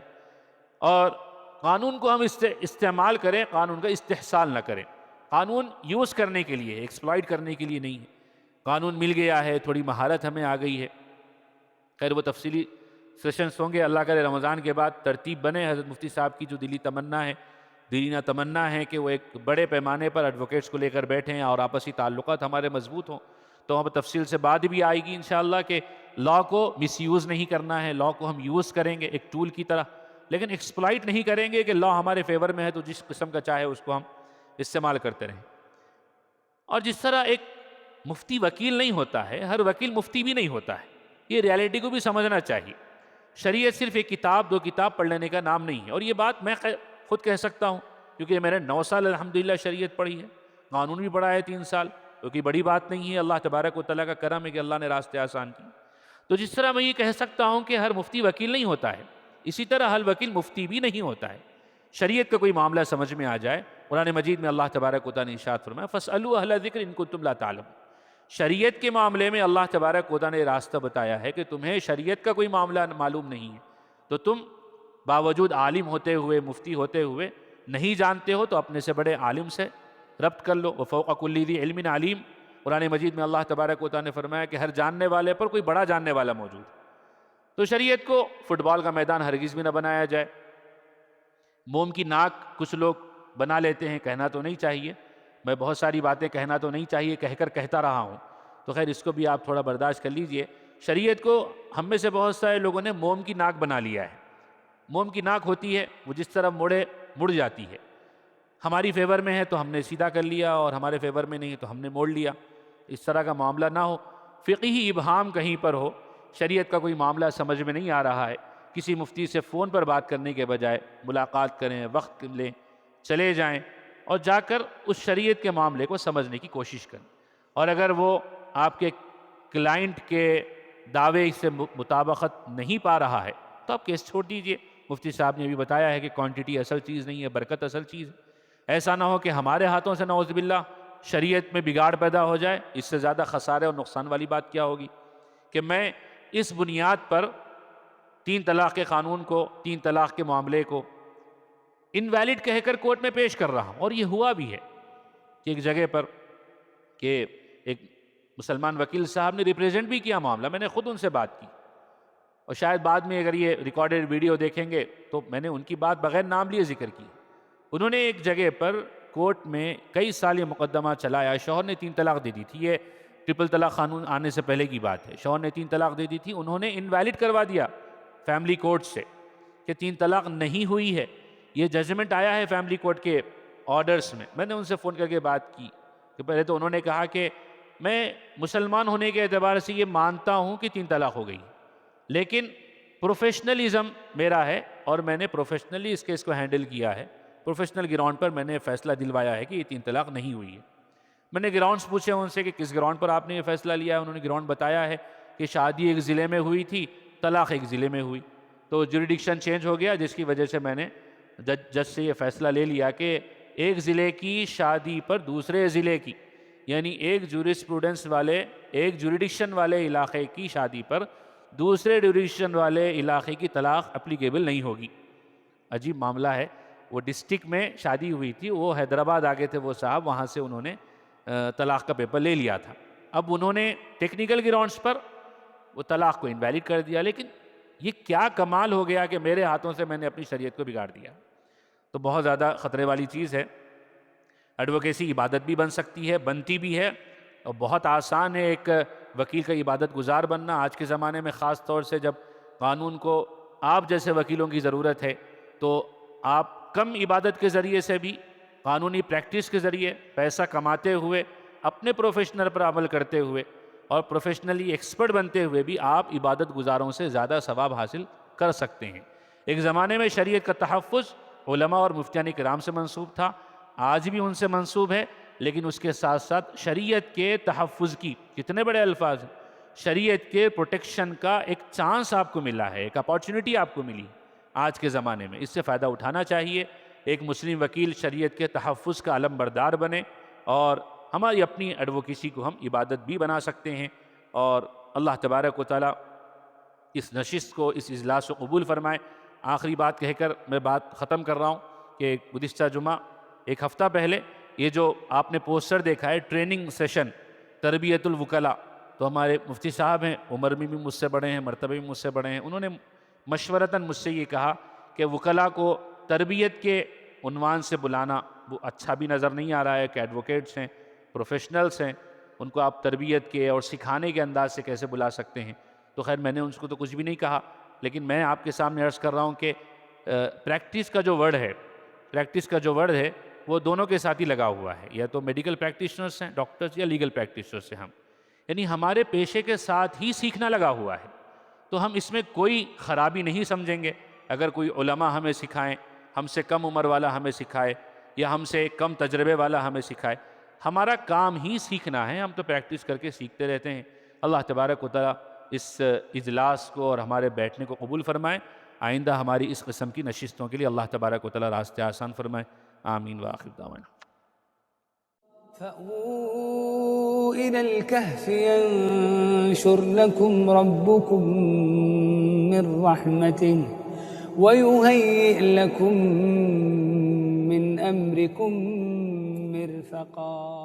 اور قانون کو ہم استعمال کریں، قانون کا استحصال نہ کریں۔ قانون یوز کرنے کے لیے، ایکسپلائٹ کرنے کے لیے نہیں ہے۔ قانون مل گیا ہے، تھوڑی مہارت ہمیں آ گئی ہے، خیر وہ تفصیلی سیشنز ہوں گے، اللہ کرے رمضان کے بعد ترتیب بنے۔ حضرت مفتی صاحب کی جو دلی تمنا ہے دینہ تمنا ہے کہ وہ ایک بڑے پیمانے پر ایڈوکیٹس کو لے کر بیٹھیں اور آپسی تعلقات ہمارے مضبوط ہوں. تو ہم تفصیل سے بات بھی آئے گی انشاءاللہ کہ لا کو مس یوز نہیں کرنا ہے. لا کو ہم یوز کریں گے ایک ٹول کی طرح، لیکن ایکسپلائٹ نہیں کریں گے کہ لا ہمارے فیور میں ہے تو جس قسم کا چاہے اس کو ہم استعمال کرتے رہیں. اور جس طرح ایک مفتی وکیل نہیں ہوتا ہے، ہر وکیل مفتی بھی نہیں ہوتا ہے. یہ ریالٹی کو بھی سمجھنا چاہیے. شریعت صرف ایک کتاب 2 کتاب پڑھ لینے کا نام نہیں ہے. اور یہ بات میں خود کہہ سکتا ہوں کیونکہ میں نے 9 سال الحمدللہ شریعت پڑھی ہے، قانون بھی پڑھا ہے 3 سال، کیونکہ بڑی بات نہیں ہے. اللہ تبارک و تعالیٰ کا کرم ہے کہ اللہ نے راستے آسان کی. تو جس طرح میں یہ کہہ سکتا ہوں کہ ہر مفتی وکیل نہیں ہوتا ہے، اسی طرح ہر وکیل مفتی بھی نہیں ہوتا ہے. شریعت کا کوئی معاملہ سمجھ میں آ جائے، قرآن مجید میں اللہ تبارک و تعالیٰ نے ارشاد فرمایا فَاسْأَلُوا أَهْلَ الذِّكْرِ إِن كُنتُمْ لَا تَعْلَمُونَ. شریعت کے معاملے میں اللہ تبارک و تعالیٰ نے راستہ بتایا ہے کہ تمہیں شریعت کا کوئی معاملہ معلوم نہیں ہے تو تم باوجود عالم ہوتے ہوئے، مفتی ہوتے ہوئے نہیں جانتے ہو تو اپنے سے بڑے عالم سے ربط کر لو. وَفَوْقَ كُلِّ ذِي عِلْمٍ عَلِيمٌ. قرآن مجید میں اللہ تبارک و تعالیٰ نے فرمایا کہ ہر جاننے والے پر کوئی بڑا جاننے والا موجود ہے. تو شریعت کو فٹ بال کا میدان ہرگز بھی نہ بنایا جائے. موم کی ناک کچھ لوگ بنا لیتے ہیں، کہنا تو نہیں چاہیے. میں بہت ساری باتیں کہنا تو نہیں چاہیے کہتا رہا ہوں، تو خیر اس کو بھی آپ تھوڑا برداشت کر لیجئے. شریعت کو ہم میں سے بہت سارے لوگوں نے موم کی ناک بنا لیا ہے. موم کی ناک ہوتی ہے وہ جس طرح مڑ جاتی ہے. ہماری فیور میں ہے تو ہم نے سیدھا کر لیا، اور ہمارے فیور میں نہیں ہے تو ہم نے موڑ لیا. اس طرح کا معاملہ نہ ہو. فقہی ابہام کہیں پر ہو، شریعت کا کوئی معاملہ سمجھ میں نہیں آ رہا ہے، کسی مفتی سے فون پر بات کرنے کے بجائے ملاقات کریں، وقت لیں، چلے جائیں اور جا کر اس شریعت کے معاملے کو سمجھنے کی کوشش کریں. اور اگر وہ آپ کے کلائنٹ کے دعوے سے مطابقت نہیں پا رہا ہے تو آپ کیس چھوڑ دیجئے. مفتی صاحب نے بھی بتایا ہے کہ کوانٹٹی اصل چیز نہیں ہے، برکت اصل چیز ہے. ایسا نہ ہو کہ ہمارے ہاتھوں سے نعوذ باللہ شریعت میں بگاڑ پیدا ہو جائے. اس سے زیادہ خسارے اور نقصان والی بات کیا ہوگی کہ میں اس بنیاد پر 3 طلاق کے قانون کو، 3 طلاق کے معاملے کو انویلڈ کہہ کر کورٹ میں پیش کر رہا ہوں. اور یہ ہوا بھی ہے کہ ایک جگہ پر کہ ایک مسلمان وکیل صاحب نے ریپریزنٹ بھی کیا معاملہ، میں نے خود ان سے بات کی، اور شاید بعد میں اگر یہ ریکارڈڈ ویڈیو دیکھیں گے تو میں نے ان کی بات بغیر نام لیے ذکر کی. انہوں نے ایک جگہ پر کورٹ میں کئی سال یہ مقدمہ چلایا. شوہر نے 3 طلاق دے دی تھی، یہ ٹرپل طلاق قانون آنے سے پہلے کی بات ہے. شوہر نے 3 طلاق دے دی تھی، انہوں نے انویلڈ کروا دیا فیملی کورٹ سے کہ 3 طلاق نہیں ہوئی ہے. یہ ججمنٹ آیا ہے فیملی کورٹ کے آرڈرز میں. میں نے ان سے فون کر کے بات کی کہ پہلے تو انہوں نے کہا کہ میں مسلمان ہونے کے اعتبار سے یہ مانتا ہوں کہ 3 طلاق ہو گئی، لیکن پروفیشنلزم میرا ہے اور میں نے پروفیشنلی اس کیس کو ہینڈل کیا ہے. پروفیشنل گراؤنڈ پر میں نے فیصلہ دلوایا ہے کہ یہ 3 طلاق نہیں ہوئی ہے. میں نے گراؤنڈز پوچھے ان سے کہ کس گراؤنڈ پر آپ نے یہ فیصلہ لیا ہے. انہوں نے گراؤنڈ بتایا ہے کہ شادی ایک ضلع میں ہوئی تھی، طلاق ایک ضلع میں ہوئی، تو جوریڈکشن چینج ہو گیا، جس کی وجہ سے میں نے جج سے یہ فیصلہ لے لیا کہ ایک ضلع کی شادی پر دوسرے ضلع کی، یعنی ایک جورسپروڈنس والے، ایک جوریڈکشن والے علاقے کی شادی پر دوسرے جوریڈکشن والے علاقے کی طلاق اپلیکیبل نہیں ہوگی. عجیب معاملہ ہے. وہ ڈسٹرکٹ میں شادی ہوئی تھی، وہ حیدرآباد آگے تھے وہ صاحب، وہاں سے انہوں نے طلاق کا پیپر لے لیا تھا. اب انہوں نے ٹیکنیکل گراؤنڈز پر وہ طلاق کو انویلڈ کر دیا. لیکن یہ کیا کمال ہو گیا کہ میرے ہاتھوں سے میں نے اپنی شریعت کو بگاڑ دیا. تو بہت زیادہ خطرے والی چیز ہے. ایڈوکیسی عبادت بھی بن سکتی ہے، بنتی بھی ہے، اور بہت آسان ہے ایک وکیل کا عبادت گزار بننا آج کے زمانے میں، خاص طور سے جب قانون کو آپ جیسے وکیلوں کی ضرورت ہے. تو آپ کم عبادت کے ذریعے سے بھی، قانونی پریکٹس کے ذریعے پیسہ کماتے ہوئے، اپنے پروفیشنل پر عمل کرتے ہوئے اور پروفیشنلی ایکسپرٹ بنتے ہوئے بھی آپ عبادت گزاروں سے زیادہ ثواب حاصل کر سکتے ہیں. ایک زمانے میں شریعت کا تحفظ علماء اور مفتیان کرام سے منسوب تھا، آج بھی ان سے منسوب ہے، لیکن اس کے ساتھ ساتھ شریعت کے تحفظ کی کتنے بڑے الفاظ ہیں، شریعت کے پروٹیکشن کا ایک چانس آپ کو ملا ہے، ایک اپارچونٹی آپ کو ملی آج کے زمانے میں. اس سے فائدہ اٹھانا چاہیے. ایک مسلم وکیل شریعت کے تحفظ کا علم بردار بنے، اور ہماری اپنی ایڈوکیسی کو ہم عبادت بھی بنا سکتے ہیں. اور اللہ تبارک و تعالیٰ اس نشست کو، اس اجلاس کو قبول فرمائے. آخری بات کہہ کر میں بات ختم کر رہا ہوں کہ گزشتہ جمعہ ایک ہفتہ پہلے یہ جو آپ نے پوسٹر دیکھا ہے ٹریننگ سیشن تربیت الوکلاء، تو ہمارے مفتی صاحب ہیں، عمر میں بھی مجھ سے بڑے ہیں، مرتبہ بھی مجھ سے بڑے ہیں، انہوں نے مشورتاً مجھ سے یہ کہا کہ وکلاء کو تربیت کے عنوان سے بلانا وہ اچھا بھی نظر نہیں آ رہا ہے کہ ایڈوکیٹس ہیں، پروفیشنلز ہیں، ان کو آپ تربیت کے اور سکھانے کے انداز سے کیسے بلا سکتے ہیں؟ تو خیر میں نے ان کو تو کچھ بھی نہیں کہا، لیکن میں آپ کے سامنے عرض کر رہا ہوں کہ پریکٹس کا جو ورڈ ہے وہ دونوں کے ساتھ ہی لگا ہوا ہے، یا تو میڈیکل پریکٹیشنرز ہیں ڈاکٹرز، یا لیگل پریکٹیشنرز ہیں ہم، یعنی ہمارے پیشے کے ساتھ ہی سیکھنا لگا ہوا ہے، تو ہم اس میں کوئی خرابی نہیں سمجھیں گے اگر کوئی علماء ہمیں سکھائیں، ہم سے کم عمر والا ہمیں سکھائے یا ہم سے کم تجربے والا ہمیں سکھائے، ہمارا کام ہی سیکھنا ہے، ہم تو پریکٹس کر کے سیکھتے رہتے ہیں۔ اللہ تبارک و تعالیٰ اس اجلاس کو اور ہمارے بیٹھنے کو قبول فرمائے، آئندہ ہماری اس قسم کی نشستوں کے لیے اللہ تبارک و تعالیٰ راستے آسان فرمائے، آمین وآخر دعوانا۔ فَأْوُوا إِلَى الْكَهْفِ يَنشُرْ لَكُمْ رَبُّكُم مِّن رَّحْمَتِهِ وَيُهَيِّئْ لَكُم مِّنْ أَمْرِكُم مِّرْفَقًا۔